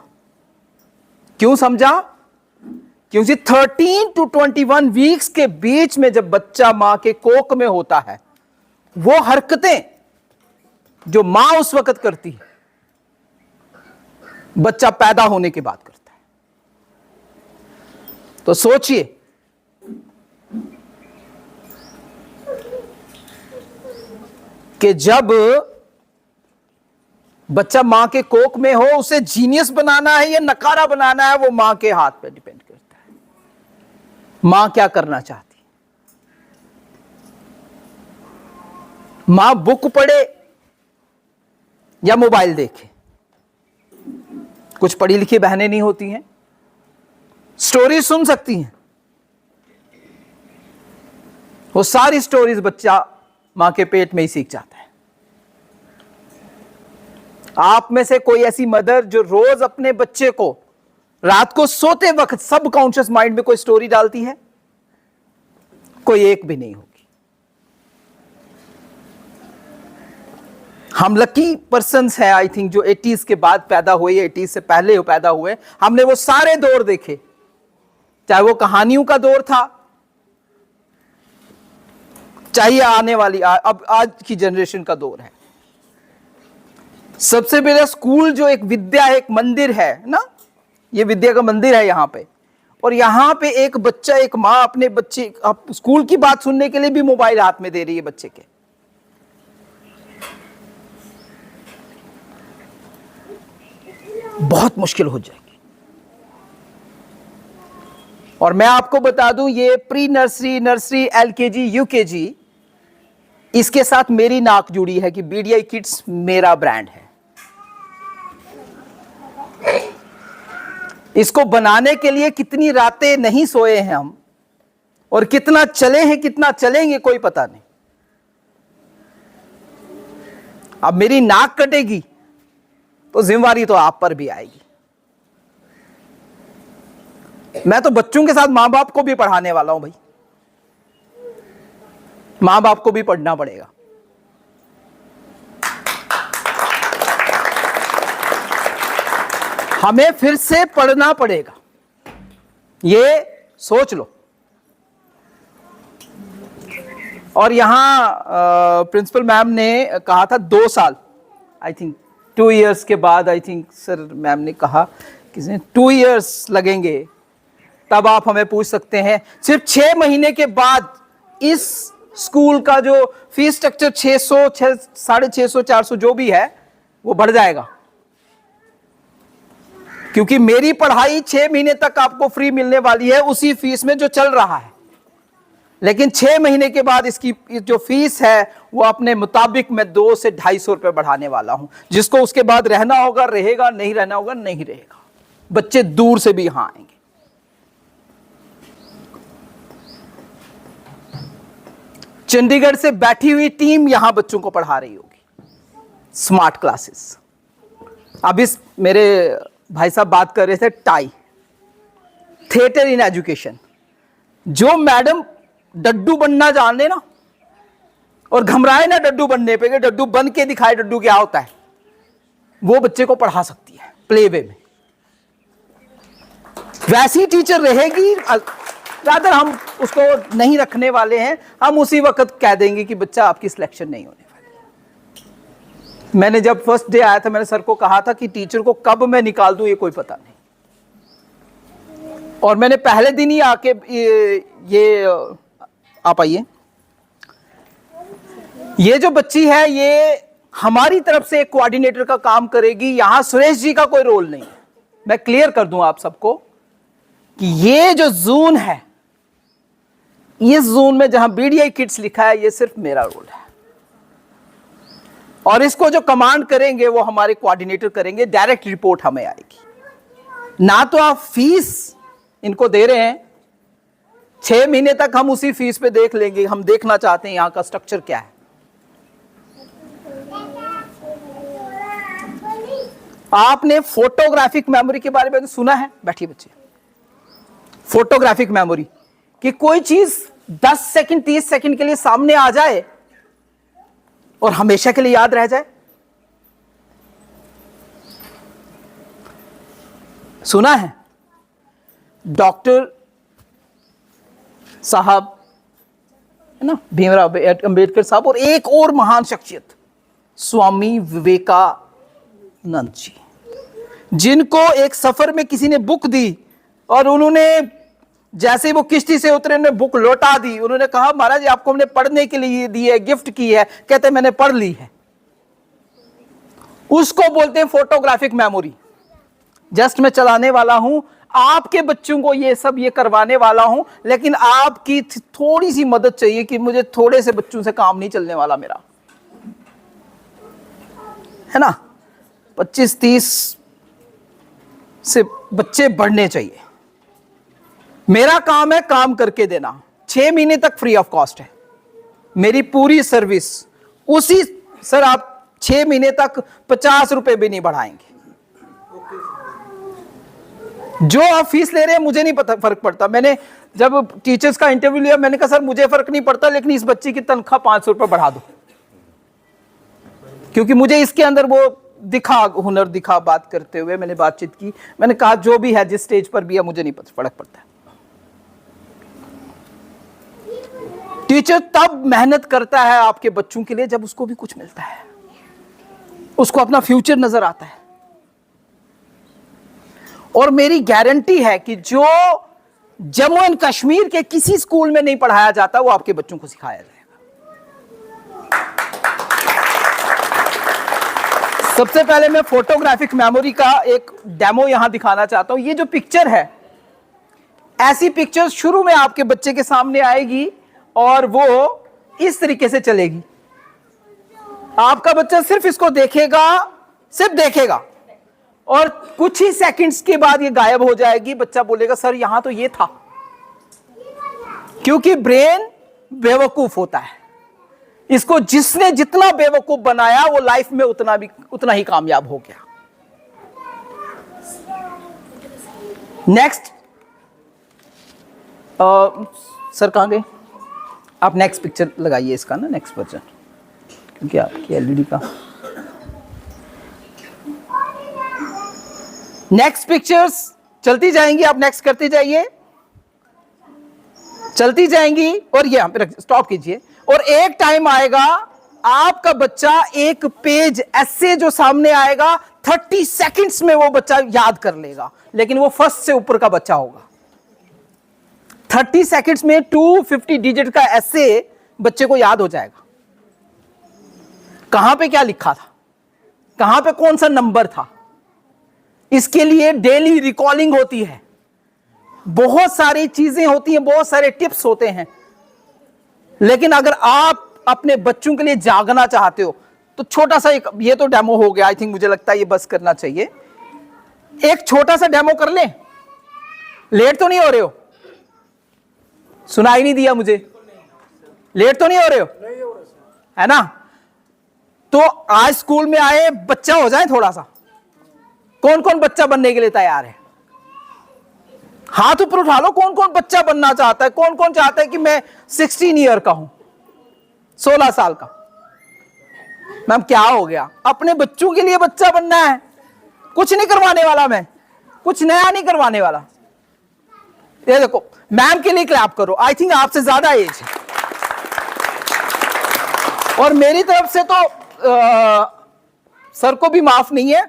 क्यों समझा? क्योंकि 13 to 21 वीक्स के बीच में जब बच्चा मां के कोख में होता है, वो हरकतें जो मां उस वक्त करती है, बच्चा पैदा होने के बाद करता है। तो सोचिए, कि जब बच्चा मां के कोख में हो, उसे जीनियस बनाना है या नकारा बनाना है, वो मां के हाथ पे डिपेंड करता है। मां क्या करना चाहती है। मां बुक पढ़े या मोबाइल देखे। कुछ पढ़ी लिखी बहनें नहीं होती हैं, स्टोरी सुन सकती हैं, वो सारी स्टोरीज बच्चा मां के पेट में ही सीख जाता है। आप में से कोई ऐसी मदर जो रोज अपने बच्चे को रात को सोते वक्त सबकॉन्शियस माइंड में कोई स्टोरी डालती है? कोई एक भी नहीं होगी। हम लकी पर्सन्स हैं आई थिंक जो 80s के बाद पैदा हुए, 80s से पहले पैदा हुए। हमने वो सारे दौर देखे, चाहे वो कहानियों का दौर था, चाहे आने वाली अब आज की जनरेशन का दौर है। सबसे पहले स्कूल जो एक विद्या, एक मंदिर है ना, ये विद्या का मंदिर है यहां पे, और यहां पे एक बच्चा, एक मां अपने बच्चे, अब स्कूल की बात सुनने के लिए भी मोबाइल हाथ में दे रही है बच्चे के। बहुत मुश्किल हो जाएगी। और मैं आपको बता दूं, ये pre nursery, nursery, LKG, UKG, इसके साथ मेरी नाक जुड़ी है कि बीडीआई किड्स मेरा ब्रांड है। इसको बनाने के लिए कितनी रातें नहीं सोए हैं हम, और कितना चले हैं, कितना चलेंगे कोई पता नहीं। अब मेरी नाक कटेगी तो जिम्मेवारी तो आप पर भी आएगी। मैं तो बच्चों के साथ मां बाप को भी पढ़ाने वाला हूं भाई, मां बाप को भी पढ़ना पड़ेगा। हमें फिर से पढ़ना पड़ेगा, ये सोच लो। और यहां प्रिंसिपल मैम ने कहा था 2 साल, आई थिंक 2 इयर्स के बाद, आई थिंक सर मैम ने कहा कि 2 इयर्स लगेंगे, तब आप हमें पूछ सकते हैं। सिर्फ 6 महीने के बाद इस स्कूल का जो फीस स्ट्रक्चर 600, 650, 400 जो भी है वो बढ़ जाएगा, क्योंकि मेरी पढ़ाई 6 महीने तक आपको फ्री मिलने वाली है उसी फीस में जो चल रहा है। लेकिन 6 महीने के बाद इसकी जो फीस है वो अपने मुताबिक मैं 200 से 250 रुपए बढ़ाने वाला हूं। जिसको उसके बाद रहना होगा रहेगा, नहीं रहना होगा नहीं रहेगा। बच्चे दूर से भी यहां आएंगे। चंडीगढ़ से बैठी हुई टीम यहां बच्चों को पढ़ा रही होगी, स्मार्ट क्लासेस। अब इस मेरे भाई साहब बात कर रहे थे टाई, थिएटर इन एजुकेशन। जो मैडम डड्डू बनना जाने ना, और घबराए ना डड्डू बनने पे, कि डड्डू बन के दिखाए डड्डू क्या होता है, वो बच्चे को पढ़ा सकती है प्ले वे में। वैसी टीचर रहेगी। रादर हम उसको नहीं रखने वाले हैं, हम उसी वक्त कह देंगे कि बच्चा आपकी सिलेक्शन नहीं होने वाली। मैंने जब फर्स्ट डे आया था, मैंने सर को कहा था कि टीचर को कब मैं निकाल दूं ये कोई पता नहीं। और मैंने पहले दिन ही आके ये आप आइए, ये जो बच्ची है ये हमारी तरफ से एक कोऑर्डिनेटर का काम करेगी। यहां सुरेश जी का कोई रोल नहीं है। मैं क्लियर कर दूं आप सबको कि ये जो जोन है, इस जोन में जहां बीडीआई किड्स लिखा है, ये सिर्फ मेरा रोल है। और इसको जो कमांड करेंगे वो हमारे कोऑर्डिनेटर करेंगे। डायरेक्ट रिपोर्ट हमें आएगी। ना तो आप फीस इनको दे रहे हैं, 6 महीने तक हम उसी फीस पे देख लेंगे। हम देखना चाहते हैं यहां का स्ट्रक्चर क्या है। आपने फोटोग्राफिक मेमोरी के बारे में सुना है? बैठिए बच्चे। फोटोग्राफिक मेमोरी कि कोई चीज 10 सेकंड 30 सेकंड के लिए सामने आ जाए और हमेशा के लिए याद रह जाए। सुना है? डॉक्टर साहब है ना, भीमराव अंबेडकर साहब, और एक और महान शख्सियत स्वामी विवेकानंद जी, जिनको एक सफर में किसी ने बुक दी और उन्होंने जैसे वो किश्ती से उतरे ने बुक लौटा दी। उन्होंने कहा महाराज आपको हमने पढ़ने के लिए दी है, गिफ्ट की है। कहते मैंने पढ़ ली है। उसको बोलते हैं फोटोग्राफिक मेमोरी। जस्ट मैं चलाने वाला हूं, आपके बच्चों को ये सब ये करवाने वाला हूं, लेकिन आपकी थोड़ी सी मदद चाहिए कि मुझे थोड़े से बच्चों से काम नहीं चलने वाला मेरा। है ना, 25-30 से बच्चे बढ़ने चाहिए। मेरा काम है काम करके देना, 6 महीने तक फ्री ऑफ कॉस्ट है मेरी पूरी सर्विस। उसी सर आप 6 महीने तक 50 रुपए भी नहीं बढ़ाएंगे। जो आप फीस ले रहे हैं मुझे नहीं पता, फर्क पड़ता। मैंने जब टीचर्स का इंटरव्यू लिया मैंने कहा सर मुझे फर्क नहीं पड़ता, लेकिन इस बच्ची की तनख्वाह 500 रुपए बढ़ा दो, क्योंकि मुझे इसके अंदर वो दिखा, हुनर दिखा। बात करते हुए मैंने बातचीत की, मैंने कहा जो भी है जिस स्टेज पर भी है मुझे नहीं पता फर्क पड़ता है। टीचर तब मेहनत करता है आपके बच्चों के लिए जब उसको भी कुछ मिलता है, उसको अपना फ्यूचर नजर आता है। और मेरी गारंटी है कि जो जम्मू एंड कश्मीर के किसी स्कूल में नहीं पढ़ाया जाता वो आपके बच्चों को सिखाया जाएगा। सबसे पहले मैं फोटोग्राफिक मेमोरी का एक डेमो यहां दिखाना चाहता हूं। ये जो पिक्चर है, ऐसी पिक्चर शुरू में आपके बच्चे के सामने आएगी और वो इस तरीके से चलेगी। आपका बच्चा सिर्फ इसको देखेगा, सिर्फ देखेगा, और कुछ ही सेकंड्स के बाद ये गायब हो जाएगी। बच्चा बोलेगा सर यहां तो ये था, क्योंकि ब्रेन बेवकूफ होता है। इसको जिसने जितना बेवकूफ बनाया वो लाइफ में उतना ही कामयाब हो गया। नेक्स्ट सर कहां गए आप? नेक्स्ट पिक्चर लगाइए इसका ना, नेक्स्ट वर्जन, क्योंकि आपकी एलईडी का नेक्स्ट पिक्चर्स चलती जाएंगी, आप नेक्स्ट करते जाइए, चलती जाएंगी। और ये यहां पे स्टॉप कीजिए। और एक टाइम आएगा आपका बच्चा एक पेज ऐसे जो सामने आएगा 30 सेकंड्स में वो बच्चा याद कर लेगा, लेकिन वो फर्स्ट से ऊपर का बच्चा होगा। 30 सेकंड्स में 250 डिजिट का ऐसे बच्चे को याद हो जाएगा। कहां पे क्या लिखा था, कहां पे कौन सा नंबर था। इसके लिए डेली रिकॉलिंग होती है, बहुत सारी चीजें होती हैं, बहुत सारे टिप्स होते हैं। लेकिन अगर आप अपने बच्चों के लिए जागना चाहते हो तो छोटा सा एक, ये तो डेमो हो गया, आई थिंक मुझे लगता है ये बस करना चाहिए। एक छोटा सा डेमो कर ले, लेट तो नहीं हो रहे हो? सुनाई नहीं दिया मुझे, लेट तो नहीं हो रहे हो, है ना? तो आज स्कूल में आए बच्चा हो जाए थोड़ा सा। कौन कौन बच्चा बनने के लिए तैयार है? हाथ ऊपर उठा लो। कौन कौन बच्चा बनना चाहता है? कौन कौन चाहता है कि मैं 16 ईयर का हूं, 16 साल का? मैम क्या हो गया? अपने बच्चों के लिए बच्चा बनना है, कुछ नहीं करवाने वाला, मैं कुछ नया नहीं करवाने वाला। ये देखो, मैम के लिए क्लैप करो, आई थिंक आपसे ज्यादा एज है। और मेरी तरफ से तो सर को भी माफ नहीं है,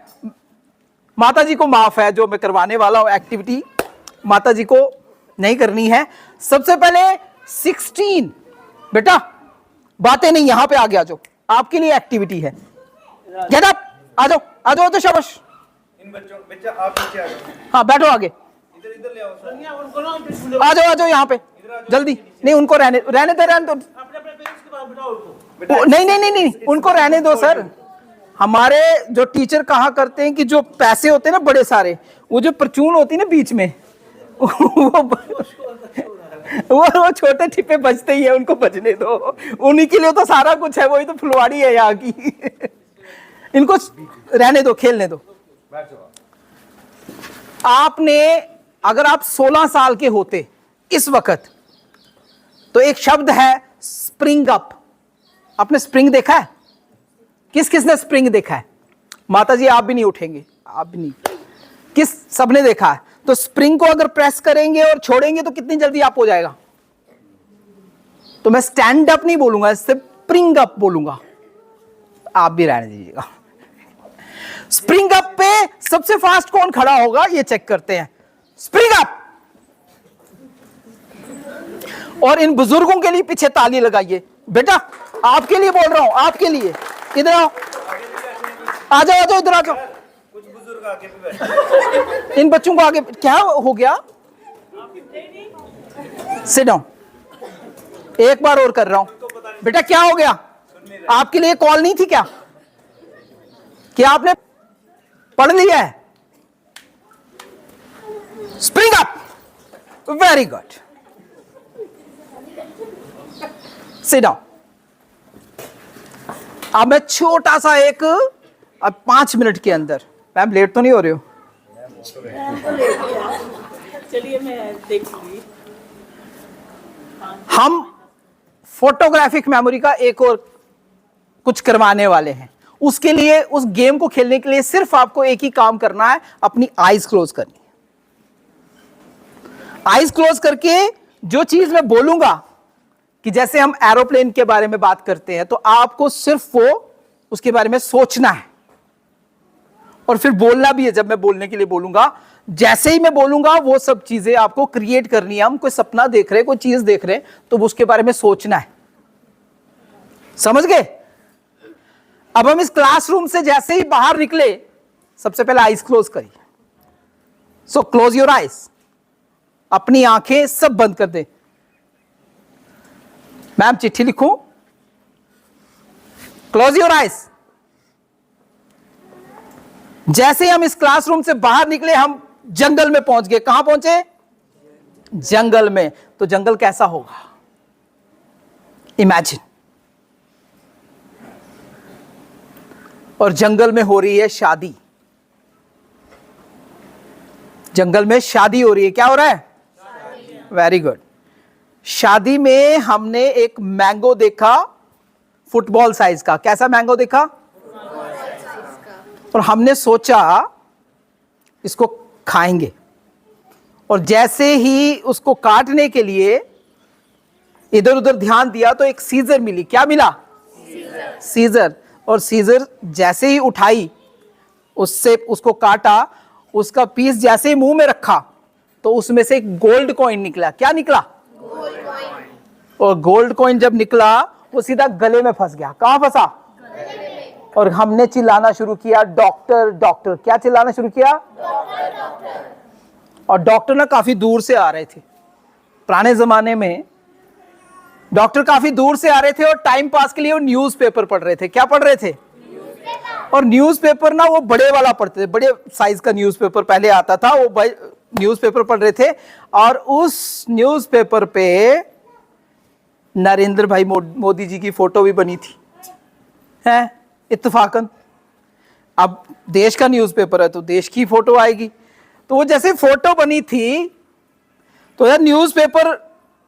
माता जी को माफ है। जो मैं करवाने वाला हूं एक्टिविटी, माता जी को नहीं करनी है। सबसे पहले 16, बेटा बातें नहीं, यहां पे आ गया, जो आपके लिए एक्टिविटी है। गेट अप, आ जाओ आ जाओ, तो शाबाश। इन बच्चों, बच्चा आप नीचे आ जाओ। हाँ बैठो आगे, इधर ले आओ सर। आ जाओ यहाँ पे जल्दी। नहीं उनको रहने दो, रहने दो। नहीं, उनको रहने दो सर। हमारे जो टीचर कहा करते हैं कि जो पैसे होते हैं ना बड़े सारे, वो जो परचून होती है ना बीच में, वो छोटे ठिप्पे बचते ही है, उनको बचने दो। उन्हीं के लिए तो सारा कुछ है, वही तो फुलवाड़ी है यहाँ की। इनको रहने दो, खेलने दो। आपने, अगर आप 16 साल के होते इस वक्त, तो एक शब्द है स्प्रिंग अप। आपने स्प्रिंग देखा है? किस किसने स्प्रिंग देखा है? माता जी आप भी नहीं उठेंगे, आप भी नहीं, किस सबने देखा है? तो स्प्रिंग को अगर प्रेस करेंगे और छोड़ेंगे तो कितनी जल्दी अप हो जाएगा? तो मैं स्टैंड अप नहीं बोलूंगा, स्प्रिंग अप बोलूंगा। आप भी रहने दीजिएगा। स्प्रिंग अप पे सबसे फास्ट कौन खड़ा होगा ये चेक करते हैं। Spring up. और इन बुजुर्गों के लिए पीछे ताली लगाइए। बेटा आपके लिए बोल रहा हूं, आपके लिए। इधर आओ, आ जाओ इधर आ जाओ। कुछ बुजुर्ग आगे पे बैठे। इन बच्चों को आगे, क्या हो गया? Sit down. एक बार और कर रहा हूं। बेटा क्या हो गया? आपके लिए कॉल नहीं थी क्या? क्या आपने पढ़ लिया है? Spring up, very good, sit down. अब मैं छोटा सा एक, अब 5 मिनट के अंदर, मैम लेट तो नहीं हो रहे हो? चलिए मैं देखूंगी। हम फोटोग्राफिक मेमोरी का एक और कुछ करवाने वाले हैं। उसके लिए, उस गेम को खेलने के लिए सिर्फ आपको एक ही काम करना है, अपनी आईज क्लोज करनी है। आईज क्लोज करके जो चीज मैं बोलूंगा, कि जैसे हम एरोप्लेन के बारे में बात करते हैं, तो आपको सिर्फ वो उसके बारे में सोचना है और फिर बोलना भी है। जब मैं बोलने के लिए बोलूंगा, जैसे ही मैं बोलूंगा वो सब चीजें आपको क्रिएट करनी है। हम कोई सपना देख रहे हैं, कोई चीज देख रहे हैं, तो उसके बारे में सोचना है। समझ गए? अब हम इस क्लासरूम से जैसे ही बाहर निकले, सबसे पहले आईज क्लोज करिए। सो क्लोज योर आईज, अपनी आंखें सब बंद कर दे। मैम चिट्ठी लिखूं? Close your eyes. जैसे ही हम इस क्लासरूम से बाहर निकले, हम जंगल में पहुंच गए। कहां पहुंचे? जंगल में। तो जंगल कैसा होगा? इमेजिन। और जंगल में हो रही है शादी। जंगल में शादी हो रही है। क्या हो रहा है? Very good. शादी में हमने एक मैंगो देखा, फुटबॉल साइज का। कैसा मैंगो देखा? और हमने सोचा इसको खाएंगे। और जैसे ही उसको काटने के लिए इधर उधर ध्यान दिया, तो एक सीजर मिली। क्या मिला? सीजर। और सीजर जैसे ही उठाई, उससे उसको काटा, उसका पीस जैसे ही मुंह में रखा, तो उसमें से एक गोल्ड कॉइन निकला। क्या निकला? Gold coin. और गोल्ड कॉइन जब निकला, वो सीधा गले में फंस गया। कहां फंसा? गले में। और हमने चिल्लाना शुरू किया, डॉक्टर डॉक्टर। क्या चिल्लाना शुरू किया? Doctor doctor. और डॉक्टर ना काफी दूर से आ रहे थे। पुराने जमाने में डॉक्टर काफी दूर से आ रहे थे और टाइम पास के लिए वो न्यूज़पेपर पढ़ रहे थे। क्या पढ़ रहे थे? और न्यूज़पेपर ना वो बड़े वाला पढ़ते थे, बड़े साइज का न्यूज़पेपर पहले आता था, वो न्यूज़पेपर पढ़ रहे थे। और उस न्यूज़पेपर पे नरेंद्र भाई मोदी जी की फोटो भी बनी थी, है इत्तेफाकन। अब देश का न्यूज़पेपर है तो देश की फोटो आएगी। तो वो जैसे फोटो बनी थी, तो यार न्यूज़पेपर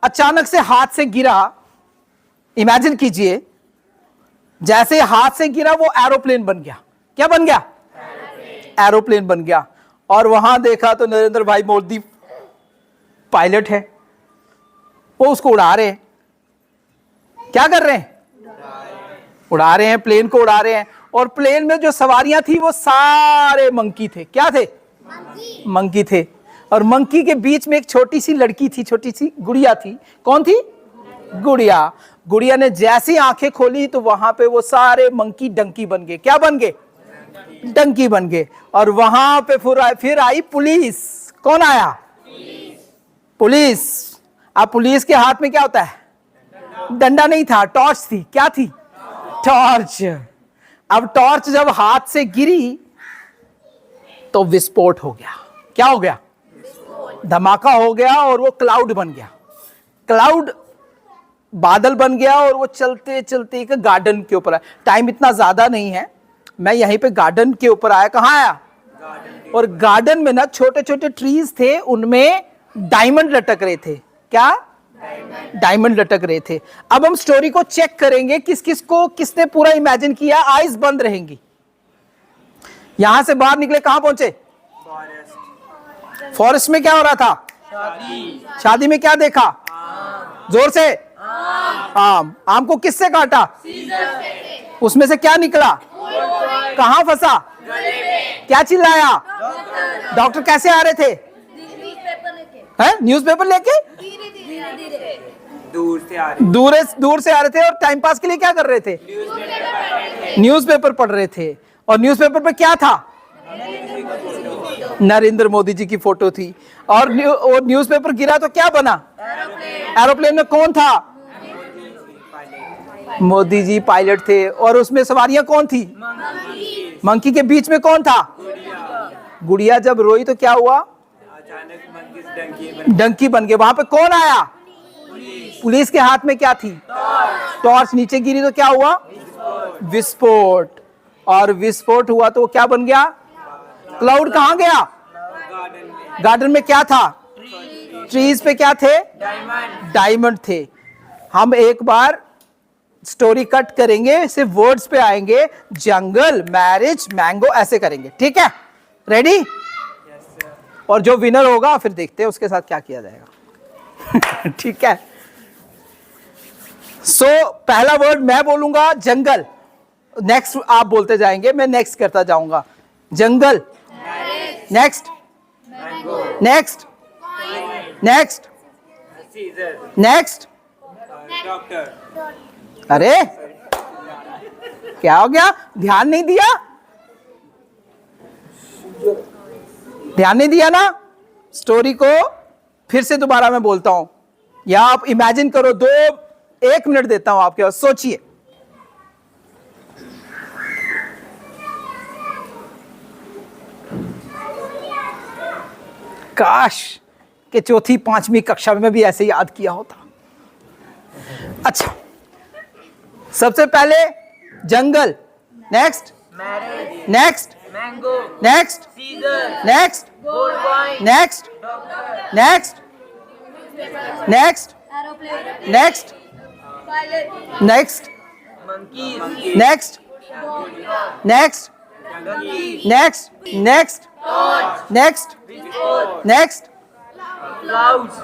अचानक से हाथ से गिरा। इमेजिन कीजिए, जैसे हाथ से गिरा वो एरोप्लेन बन गया। क्या बन गया? एरोप्लेन बन गया। और वहां देखा तो नरेंद्र भाई मोदी पायलट है, वो उसको उड़ा रहे हैं। क्या कर रहे हैं? उड़ा रहे हैं, प्लेन को उड़ा रहे हैं। और प्लेन में जो सवारियां थी वो सारे मंकी थे। क्या थे? मंकी थे। और मंकी के बीच में एक छोटी सी लड़की थी, छोटी सी गुड़िया थी। कौन थी? गुड़िया। गुड़िया ने जैसी आंखें खोली तो वहां पे वो सारे मंकी डंकी बन गए। क्या बन गए? डंकी बन गए। और वहां पे फिर आई पुलिस। कौन आया? पुलिस। अब पुलिस के हाथ में क्या होता है? डंडा नहीं था, टॉर्च थी। क्या थी? टॉर्च। अब टॉर्च जब हाथ से गिरी तो विस्फोट हो गया। क्या हो गया? धमाका हो गया। और वो क्लाउड बन गया। क्लाउड बादल बन गया। और वो चलते चलते एक गार्डन के ऊपर आया। टाइम इतना ज्यादा नहीं है, मैं यहीं पे गार्डन के ऊपर आया। कहाँ आया? और गार्डन में ना छोटे छोटे ट्रीज थे, उनमें डायमंड लटक रहे थे। क्या? डायमंड लटक रहे थे। अब हम स्टोरी को चेक करेंगे, किस किस को किसने पूरा इमेजिन किया। आईज बंद रहेंगी। यहां से बाहर निकले, कहां पहुंचे? फॉरेस्ट में क्या हो रहा था? शादी में क्या देखा? जोर से आम। आम को किससे काटा? उसमें से क्या निकला? कहां फंसा? क्या चिल्लाया? डॉक्टर कैसे आ रहे थे? हैं? न्यूज़पेपर लेके दूर से आ रहे थे। और टाइम पास के लिए क्या कर रहे थे? न्यूज़पेपर पढ़ रहे थे। और न्यूज़पेपर पे क्या था? नरेंद्र मोदी जी की फोटो थी। और न्यूज़पेपर गिरा तो क्या बना? एरोप्लेन में कौन था? मोदी जी पायलट थे। और उसमें सवारियां कौन थी? मंकी के बीच में कौन था? गुड़िया जब रोई तो क्या हुआ? डंकी बन गए। वहां पे कौन आया? पुलिस के हाथ में क्या थी? टॉर्च। नीचे गिरी तो क्या हुआ? विस्फोट। और विस्फोट हुआ तो वो क्या बन गया? क्लाउड। कहां गया? गार्डन में क्या था? ट्रीज पे क्या थे? डायमंड थे। हम एक बार स्टोरी कट करेंगे, सिर्फ वर्ड्स पे आएंगे। जंगल, मैरिज, मैंगो, ऐसे करेंगे। ठीक है? रेडी? और जो विनर होगा फिर देखते हैं उसके साथ क्या किया जाएगा। ठीक है? सो पहला वर्ड मैं बोलूंगा जंगल, नेक्स्ट आप बोलते जाएंगे, मैं नेक्स्ट करता जाऊंगा। जंगल, नेक्स्ट, नेक्स्ट, नेक्स्ट, नेक्स्ट। अरे क्या हो गया? ध्यान नहीं दिया? ध्यान नहीं दिया ना? स्टोरी को फिर से दोबारा मैं बोलता हूं, या आप इमेजिन करो। 1 मिनट देता हूं आपके पास, सोचिए। काश कि चौथी 5वीं कक्षा में भी ऐसे याद किया होता। अच्छा, सबसे पहले जंगल, next, next, next, next, next, next, next, next, next, next, next, next, next, next, next,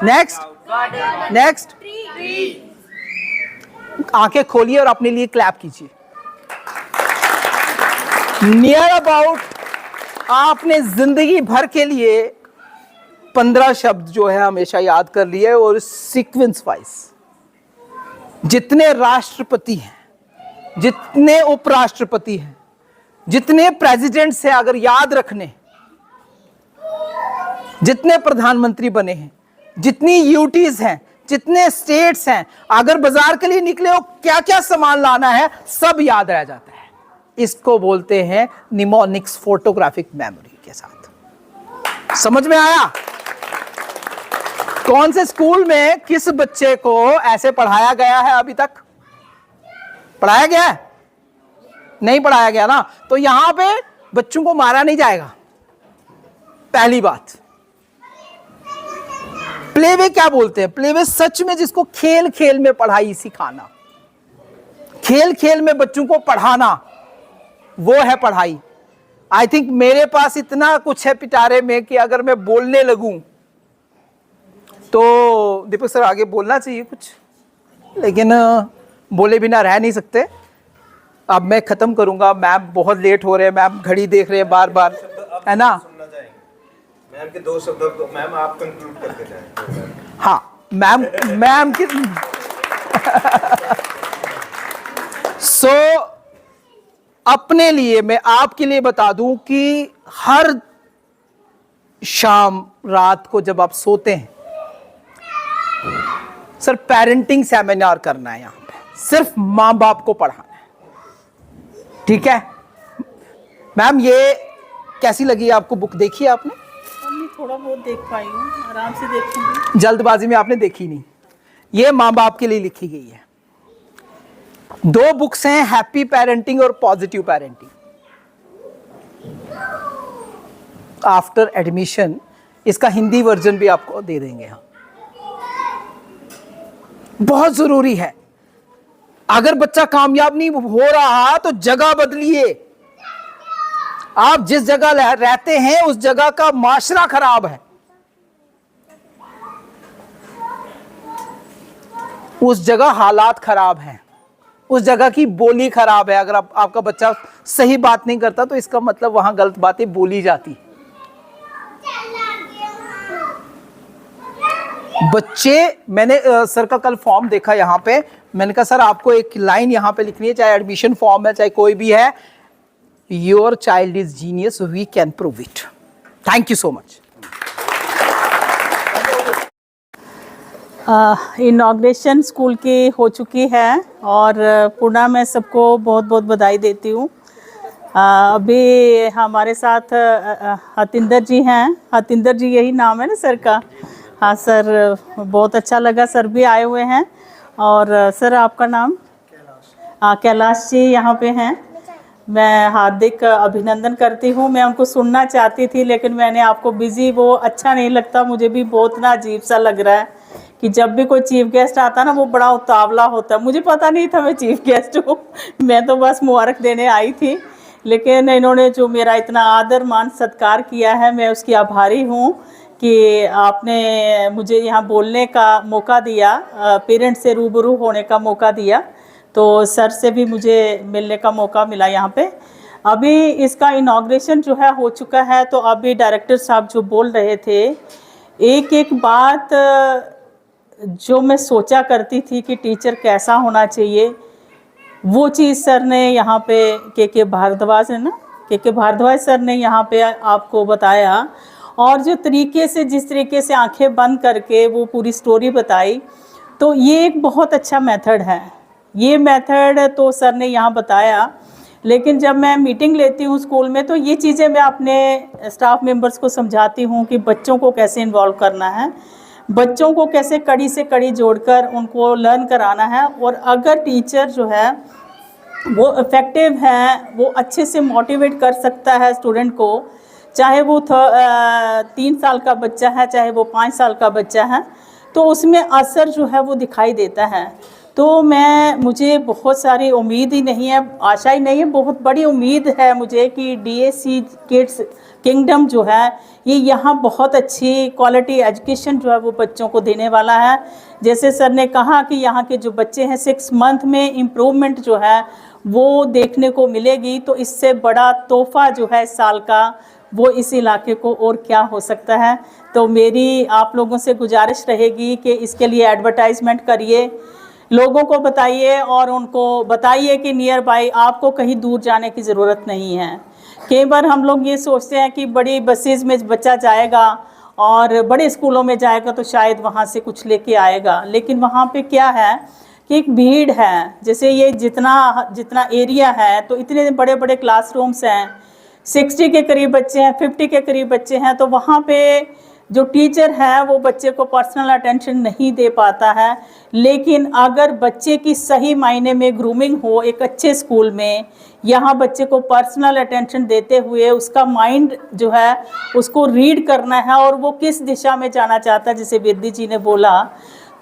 next, next. आंखें खोलिए और अपने लिए क्लैप कीजिए। नियर अबाउट आपने जिंदगी भर के लिए 15 शब्द जो है हमेशा याद कर लिए, और सीक्वेंस वाइज जितने राष्ट्रपति हैं, जितने उपराष्ट्रपति हैं, जितने प्रेसिडेंट से अगर याद रखने, जितने प्रधानमंत्री बने हैं, जितनी यूटीज हैं, जितने स्टेट्स हैं, अगर बाजार के लिए निकले हो क्या क्या सामान लाना है सब याद रह जाता है। इसको बोलते हैं निमोनिक्स, फोटोग्राफिक मेमोरी के साथ। समझ में आया? कौन से स्कूल में किस बच्चे को ऐसे पढ़ाया गया है? अभी तक पढ़ाया गया है? नहीं पढ़ाया गया ना? तो यहां पे बच्चों को मारा नहीं जाएगा। पहली बात, प्लेवे क्या बोलते हैं? प्लेवे सच में जिसको खेल खेल में पढ़ाई सिखाना, खेल खेल में बच्चों को पढ़ाना, वो है पढ़ाई। आई थिंक मेरे पास इतना कुछ है पिटारे में कि अगर मैं बोलने लगूं तो दीपक सर आगे बोलना चाहिए कुछ, लेकिन बोले बिना रह नहीं सकते। अब मैं खत्म करूंगा। मैम बहुत लेट हो रहे हैं, मैम घड़ी देख रहे हैं बार बार, है ना? मैम के 2 शब्द मैम आप कंक्लूड करके जाएं। हाँ मैम की सो अपने लिए मैं आपके लिए बता दूं कि हर शाम रात को जब आप सोते हैं, सर पेरेंटिंग सेमिनार करना है। यहां पे सिर्फ मां बाप को पढ़ाना है। ठीक है मैम? ये कैसी लगी आपको बुक? देखी है आपने? थोड़ा बहुत देख पाई हूँ, आराम से देखूंगी। जल्दबाजी में आपने देखी नहीं। ये मां बाप के लिए लिखी गई है। 2 बुक्स हैं, हैप्पी पेरेंटिंग और पॉजिटिव पेरेंटिंग। आफ्टर एडमिशन इसका हिंदी वर्जन भी आपको दे देंगे हम। बहुत जरूरी है। अगर बच्चा कामयाब नहीं हो रहा तो जगह बदलिए। आप जिस जगह रहते हैं उस जगह का माशरा खराब है, उस जगह हालात खराब हैं, उस जगह की बोली खराब है। अगर आपका बच्चा सही बात नहीं करता तो इसका मतलब वहां गलत बातें बोली जाती। बच्चे, मैंने सर का कल फॉर्म देखा यहाँ पे, मैंने कहा सर आपको एक लाइन यहाँ पे लिखनी है, चाहे एडमिशन फॉर्म है चाहे कोई भी है, your child is genius, we can prove it. Thank you so much. Inauguration school की हो चुकी है और पूर्णा मैं सबको बहुत बहुत बधाई देती हूँ। अभी हमारे साथ हतिंदर जी हैं। हतिंदर जी यही नाम है ना सर का? हाँ सर, बहुत अच्छा लगा सर भी आए हुए हैं। और सर आपका नाम? कैलाश जी यहाँ पे हैं। मैं हार्दिक अभिनंदन करती हूँ। मैं उनको सुनना चाहती थी लेकिन मैंने आपको बिज़ी, वो अच्छा नहीं लगता मुझे भी, बहुत ना अजीब सा लग रहा है कि जब भी कोई चीफ गेस्ट आता ना वो बड़ा उतावला होता है। मुझे पता नहीं था मैं चीफ गेस्ट हूँ, मैं तो बस मुबारक देने आई थी। लेकिन इन्होंने जो मेरा इतना आदर मान सत्कार किया है, मैं उसकी आभारी हूँ कि आपने मुझे यहाँ बोलने का मौका दिया, पेरेंट्स से रूबरू होने का मौका दिया। तो सर से भी मुझे मिलने का मौका मिला यहाँ पे। अभी इसका इनॉग्रेशन जो है हो चुका है, तो अभी डायरेक्टर साहब जो बोल रहे थे, एक एक बात जो मैं सोचा करती थी कि टीचर कैसा होना चाहिए, वो चीज़ सर ने यहाँ पे के भारद्वाज है ना, के भारद्वाज सर ने यहाँ पे आपको बताया। और जो तरीके से, जिस तरीके से आंखें बंद करके वो पूरी स्टोरी बताई, तो ये एक बहुत अच्छा मेथड है। ये मेथड तो सर ने यहाँ बताया, लेकिन जब मैं मीटिंग लेती हूँ स्कूल में तो ये चीज़ें मैं अपने स्टाफ मेंबर्स को समझाती हूँ कि बच्चों को कैसे इन्वॉल्व करना है, बच्चों को कैसे कड़ी से कड़ी जोड़कर उनको लर्न कराना है। और अगर टीचर जो है वो इफ़ेक्टिव है, वो अच्छे से मोटिवेट कर सकता है स्टूडेंट को, चाहे वो 3 साल का बच्चा है, चाहे वो 5 साल का बच्चा है, तो उसमें असर जो है वो दिखाई देता है। तो मुझे बहुत सारी उम्मीद ही नहीं है, आशा ही नहीं है, बहुत बड़ी उम्मीद है मुझे कि DSC किड्स किंगडम जो है ये यहाँ बहुत अच्छी क्वालिटी एजुकेशन जो है वो बच्चों को देने वाला है। जैसे सर ने कहा कि यहाँ के जो बच्चे हैं 6 मंथ में इम्प्रूवमेंट जो है वो देखने को मिलेगी, तो इससे बड़ा तोहफा जो है इस साल का वो इस इलाके को और क्या हो सकता है। तो मेरी आप लोगों से गुजारिश रहेगी कि इसके लिए एडवर्टाइजमेंट करिए, लोगों को बताइए और उनको बताइए कि नियर बाय आपको कहीं दूर जाने की ज़रूरत नहीं है। कई बार हम लोग ये सोचते हैं कि बड़ी बसेस में बच्चा जाएगा और बड़े स्कूलों में जाएगा तो शायद वहाँ से कुछ लेके आएगा, लेकिन वहाँ पे क्या है कि एक भीड़ है। जैसे ये जितना एरिया है तो इतने बड़े बड़े क्लासरूम्स हैं, 60 के करीब बच्चे हैं, 50 के करीब बच्चे हैं, तो वहाँ पे जो टीचर है वो बच्चे को पर्सनल अटेंशन नहीं दे पाता है। लेकिन अगर बच्चे की सही मायने में ग्रूमिंग हो एक अच्छे स्कूल में, यहाँ बच्चे को पर्सनल अटेंशन देते हुए उसका माइंड जो है उसको रीड करना है और वो किस दिशा में जाना चाहता है, जैसे बिरदी जी ने बोला,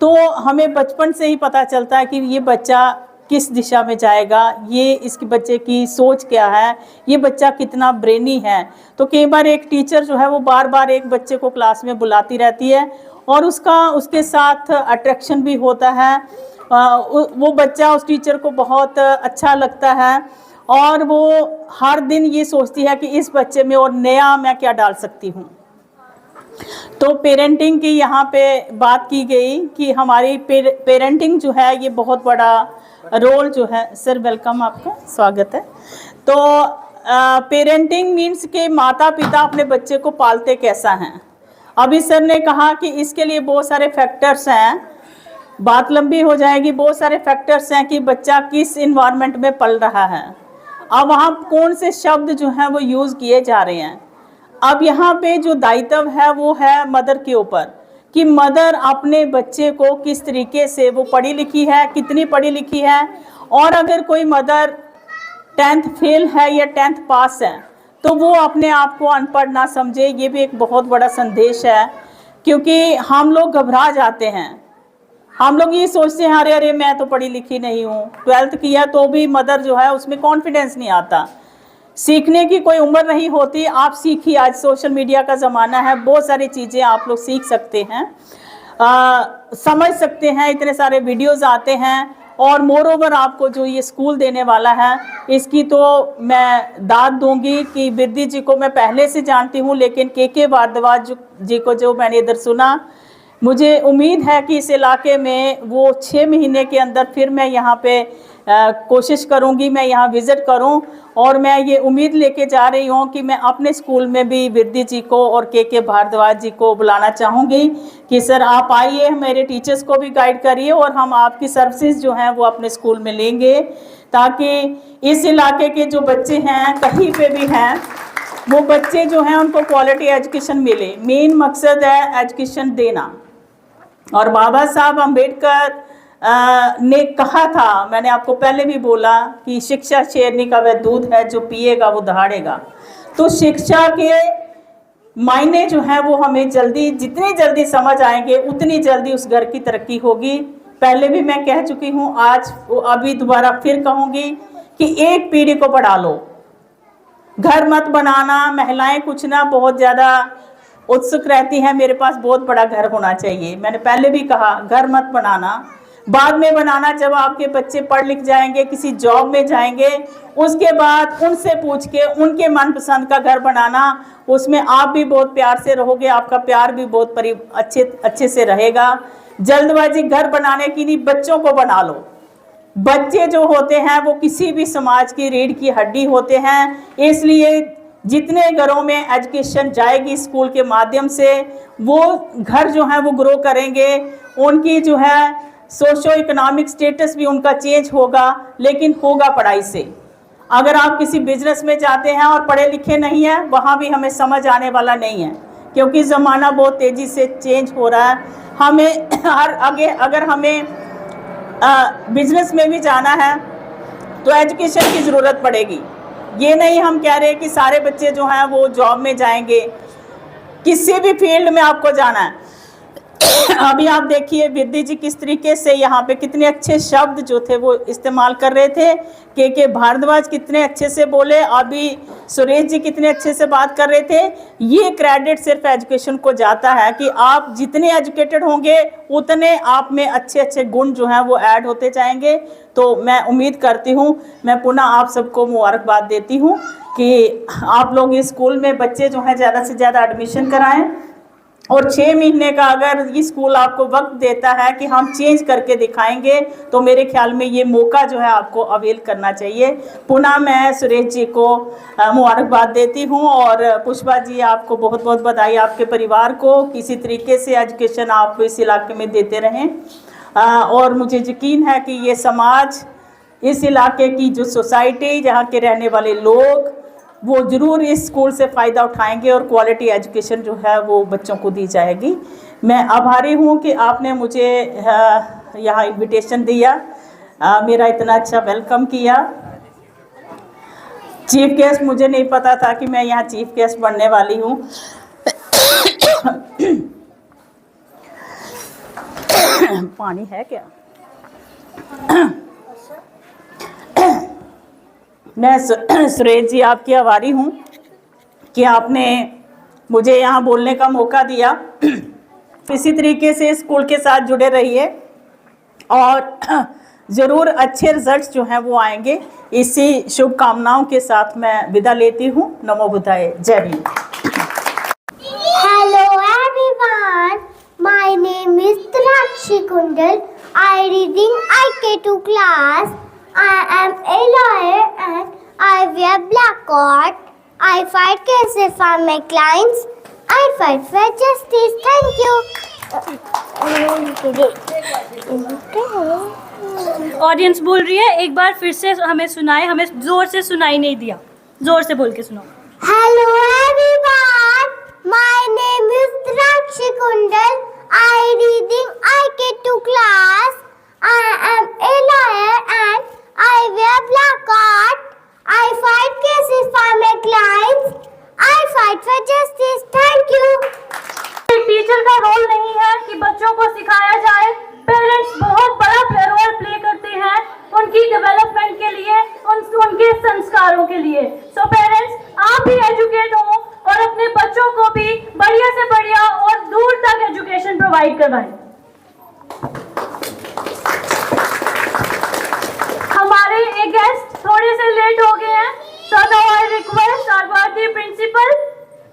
तो हमें बचपन से ही पता चलता है कि ये बच्चा किस दिशा में जाएगा, ये इसके बच्चे की सोच क्या है, ये बच्चा कितना ब्रेनी है। तो कई बार एक टीचर जो है वो बार बार एक बच्चे को क्लास में बुलाती रहती है और उसके साथ अट्रैक्शन भी होता है, वो बच्चा उस टीचर को बहुत अच्छा लगता है और वो हर दिन ये सोचती है कि इस बच्चे में और नया मैं क्या डाल सकती हूँ। तो पेरेंटिंग की यहाँ पे बात की गई कि हमारी पेरेंटिंग जो है ये बहुत बड़ा रोल जो है। सर वेलकम, आपका स्वागत है। तो पेरेंटिंग मीन्स के माता पिता अपने बच्चे को पालते कैसा हैं। अभी सर ने कहा कि इसके लिए बहुत सारे फैक्टर्स हैं, बात लंबी हो जाएगी। बहुत सारे फैक्टर्स हैं कि बच्चा किस इन्वायरमेंट में पल रहा है, अब वहाँ कौन से शब्द जो हैं वो यूज़ किए जा रहे हैं। अब यहाँ पे जो दायित्व है वो है मदर के ऊपर कि मदर अपने बच्चे को किस तरीके से, वो पढ़ी लिखी है, कितनी पढ़ी लिखी है, और अगर कोई मदर 10th फेल है या 10th पास है तो वो अपने आप को अनपढ़ ना समझे। ये भी एक बहुत बड़ा संदेश है, क्योंकि हम लोग घबरा जाते हैं, हम लोग ये सोचते हैं अरे अरे मैं तो पढ़ी लिखी नहीं हूँ, 12th किया तो भी मदर जो है उसमें कॉन्फिडेंस नहीं आता। सीखने की कोई उम्र नहीं होती, आप सीखिए, आज सोशल मीडिया का ज़माना है, बहुत सारी चीज़ें आप लोग सीख सकते हैं, समझ सकते हैं, इतने सारे वीडियोस आते हैं। और मोर ओवर आपको जो ये स्कूल देने वाला है इसकी तो मैं दाद दूंगी कि बिरदी जी को मैं पहले से जानती हूँ, लेकिन के भारद्वाज जी को जो मैंने इधर सुना, मुझे उम्मीद है कि इस इलाके में वो 6 महीने के अंदर फिर मैं यहाँ पे कोशिश करूंगी मैं यहाँ विज़िट करूं, और मैं ये उम्मीद लेके जा रही हूँ कि मैं अपने स्कूल में भी विद्या जी को और के भारद्वाज जी को बुलाना चाहूँगी कि सर आप आइए, मेरे टीचर्स को भी गाइड करिए और हम आपकी सर्विसेज जो हैं वो अपने स्कूल में लेंगे, ताकि इस इलाके के जो बच्चे हैं कहीं पे भी हैं वो बच्चे जो हैं उनको क्वालिटी एजुकेशन मिले। मेन मकसद है एजुकेशन देना। और बाबा साहब अम्बेडकर ने कहा था, मैंने आपको पहले भी बोला कि शिक्षा शेरनी का वह दूध है, जो पिएगा वो दहाड़ेगा। तो शिक्षा के मायने जो है वो हमें जल्दी, जितनी जल्दी समझ आएंगे उतनी जल्दी उस घर की तरक्की होगी। पहले भी मैं कह चुकी हूँ, आज अभी दोबारा फिर कहूँगी कि एक पीढ़ी को पढ़ा लो, घर मत बनाना। महिलाएं कुछ ना बहुत ज़्यादा उत्सुक रहती हैं, मेरे पास बहुत बड़ा घर होना चाहिए। मैंने पहले भी कहा घर मत बनाना, बाद में बनाना, जब आपके बच्चे पढ़ लिख जाएंगे, किसी जॉब में जाएंगे, उसके बाद उनसे पूछ के उनके मनपसंद का घर बनाना। उसमें आप भी बहुत प्यार से रहोगे, आपका प्यार भी बहुत अच्छे से रहेगा। जल्दबाजी घर बनाने की नहीं, बच्चों को बना लो। बच्चे जो होते हैं वो किसी भी समाज की रीढ़ की हड्डी होते हैं, इसलिए जितने घरों में एजुकेशन जाएगी स्कूल के माध्यम से, वो घर जो है वो ग्रो करेंगे। उनकी जो है सोशो इकोनॉमिक स्टेटस भी उनका चेंज होगा, लेकिन होगा पढ़ाई से। अगर आप किसी बिजनेस में जाते हैं और पढ़े लिखे नहीं हैं, वहाँ भी हमें समझ आने वाला नहीं है, क्योंकि ज़माना बहुत तेज़ी से चेंज हो रहा है। हमें अगर हमें बिजनेस में भी जाना है तो एजुकेशन की ज़रूरत पड़ेगी। ये नहीं हम कह रहे कि सारे बच्चे जो हैं वो जॉब में जाएंगे, किसी भी फील्ड में आपको जाना है। अभी आप देखिए विद्या जी किस तरीके से यहाँ पे कितने अच्छे शब्द जो थे वो इस्तेमाल कर रहे थे, के भारद्वाज कितने अच्छे से बोले, अभी सुरेश जी कितने अच्छे से बात कर रहे थे। ये क्रेडिट सिर्फ एजुकेशन को जाता है कि आप जितने एजुकेटेड होंगे उतने आप में अच्छे अच्छे गुण जो हैं वो ऐड होते जाएंगे। तो मैं उम्मीद करती हूँ, मैं पुनः आप सबको मुबारकबाद देती हूँ कि आप लोग इस स्कूल में बच्चे जो हैं ज़्यादा से ज़्यादा एडमिशन कराएं, और 6 महीने का अगर ये स्कूल आपको वक्त देता है कि हम चेंज करके दिखाएंगे, तो मेरे ख्याल में ये मौका जो है आपको अवेल करना चाहिए। पुनः मैं सुरेश जी को मुबारकबाद देती हूँ, और पुष्पा जी आपको बहुत बहुत बधाई, आपके परिवार को किसी तरीके से एजुकेशन आप इस इलाके में देते रहें। और मुझे यकीन है कि ये समाज, इस इलाके की जो सोसाइटी, यहाँ के रहने वाले लोग, वो ज़रूर इस स्कूल से फ़ायदा उठाएंगे और क्वालिटी एजुकेशन जो है वो बच्चों को दी जाएगी। मैं आभारी हूँ कि आपने मुझे यहाँ इनविटेशन दिया, मेरा इतना अच्छा वेलकम किया। चीफ गेस्ट, मुझे नहीं पता था कि मैं यहाँ चीफ गेस्ट बनने वाली हूँ। पानी है क्या? मैं सुरेश जी आपकी आभारी हूँ कि आपने मुझे यहाँ बोलने का मौका दिया। इसी तरीके से स्कूल के साथ जुड़े रहिए और ज़रूर अच्छे रिजल्ट्स जो हैं वो आएंगे। इसी शुभकामनाओं के साथ मैं विदा लेती हूँ। नमो बुद्धाय, जय Bhim. Hello everyone, my name is Trakshi Kundal. I reading IK2 class. I am a lawyer and I wear black coat. I fight cases for my clients. I fight for justice. Thank you. Audience बोल रही है, एक बार फिर से हमें सुनाए, हमें जोर से सुनाई नहीं दिया, जोर से बोल के सुनाओ। Hello everyone, my name is Trakshi Kundal. I reading IK2 class. I am a lawyer and I wear black coat. I fight cases for my clients. I fight for justice. Thank you. Teacher का role नहीं है कि बच्चों को सिखाया जाए, parents बहुत बड़ा रोल प्ले करते हैं उनकी डेवलपमेंट के लिए, उनके संस्कारों के लिए। सो पेरेंट्स, आप भी एजुकेट हो और अपने बच्चों को भी बढ़िया से बढ़िया और दूर तक एजुकेशन प्रोवाइड करवाएं। हमारे एक गेस्ट थोड़े से लेट हो गए हैं, so now I request our worthy principal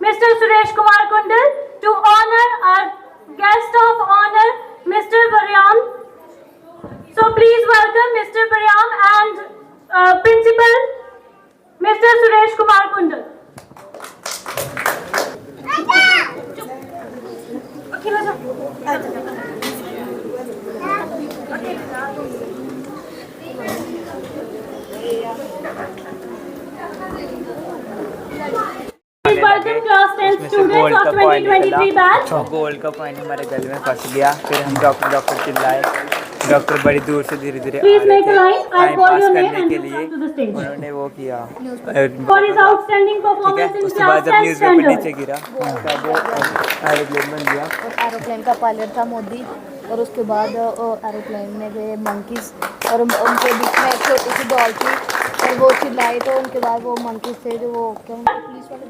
Mister Suresh Kumar Kundal to honor our guest of honor, Mr. Varyan. So please welcome Mr. Priyam and Principal Mr. Suresh Kumar Kundal. Please welcome class 10 students of 2023 batch. Gold का point हमारे गले में फंस गया, फिर हम doctor चिल्लाए। Doctor बड़ी दूर से धीरे धीरे Please make a line and time call pass your name करने and के come लिए to the stage. उन्होंने वो किया। For his outstanding ठीक है, performance in उसके class बाद जब 10 न्यूज़पेपर standard. नीचे गिरा उसका वो एरोप्लेन बन गया। और एरोप्लेन का पायलट था मोदी, और उसके बाद एरोप्लेन में गए मंकीज और उनके बीच में एक छोटी सी डॉल थी और वो चिल्लाई, तो उनके बाद वो मंकीज थे जो वो क्या पुलिस वाले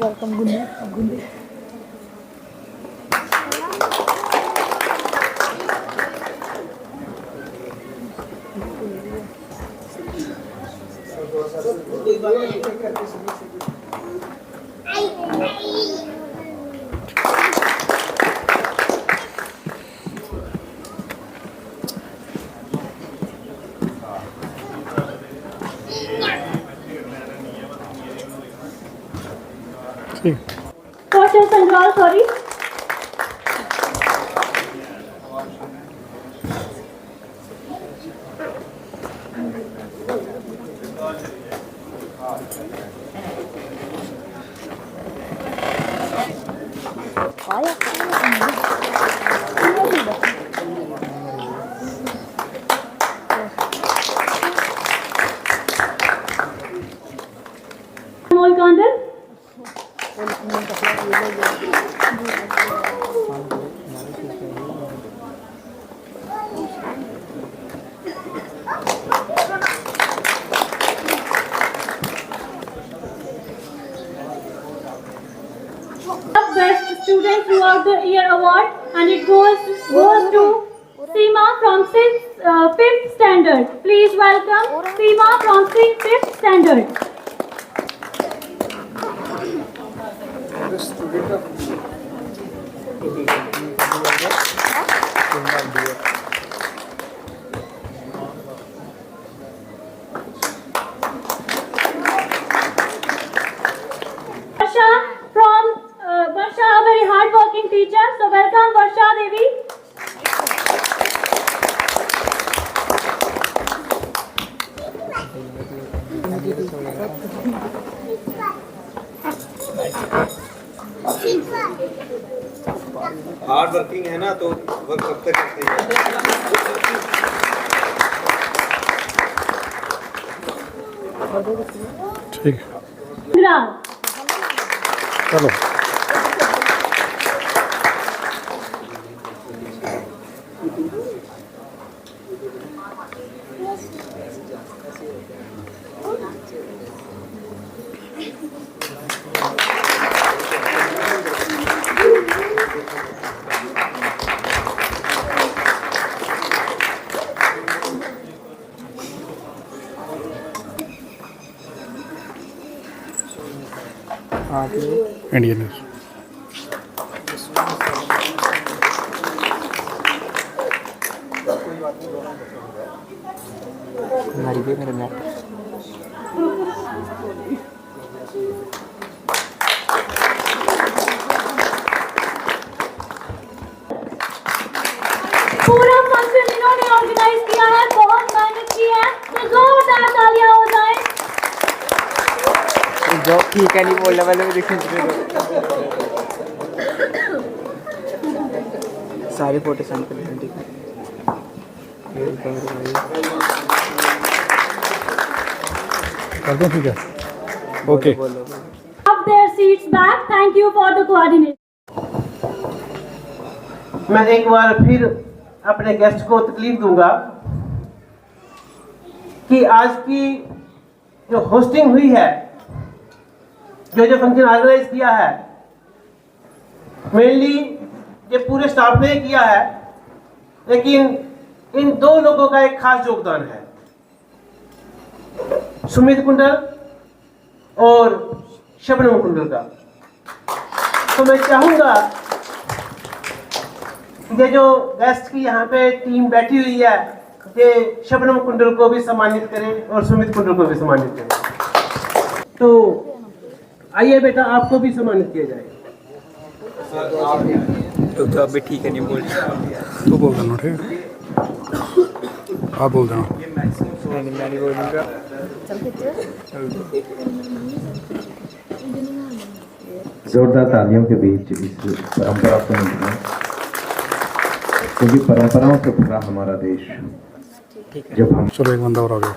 वेलकम गुंडे। Question Sanjal, sorry. Anmol Kandal. Best student throughout the year award, and it goes to Seema from 5th standard. Please welcome Seema from 5th standard. Varsha from Varsha, a very hard-working teacher. So welcome Varsha Devi. Hard working है ना, तो work कब तक करते हैं। ठीक चलो। Indian news. मेरे नेट पूरा फंक्शन इन्होंने ऑर्गेनाइज किया है, बहुत मेहनत की है, तो जोरदार तालियां हो जाए। जो ठीक है नहीं बोलने वाले में देखिए सारी सारी फोटो सेंड कर दें, ठीक है? कर दूं, ठीक है? Okay. Of their seats back. Thank you for the coordination. मैं एक बार फिर अपने गेस्ट को तकलीफ दूंगा कि आज की जो होस्टिंग हुई है, जो फंक्शन ऑर्गेनाइज किया है, मेनली ये पूरे स्टाफ ने किया है, लेकिन इन दो लोगों का एक खास योगदान है, सुमित कुंडल और शबनम कुंडल का। तो मैं चाहूंगा ये जो गेस्ट की यहाँ पे टीम बैठी हुई है, ये शबनम कुंडल को भी सम्मानित करें और सुमित कुंडल को भी सम्मानित करें। तो आइए बेटा, आपको भी सम्मानित किया जाएगा। तो अभी ठीक है, नहीं बोल तू बोल देना, ठीक है? आप बोल देना। मैं नहीं बोलूँगा। जोरदार तालियों के बीच इस परंपरा को निभाएं, क्योंकि परंपराओं से भरा हमारा देश। जब हम चलो एक बंदा और आ गया।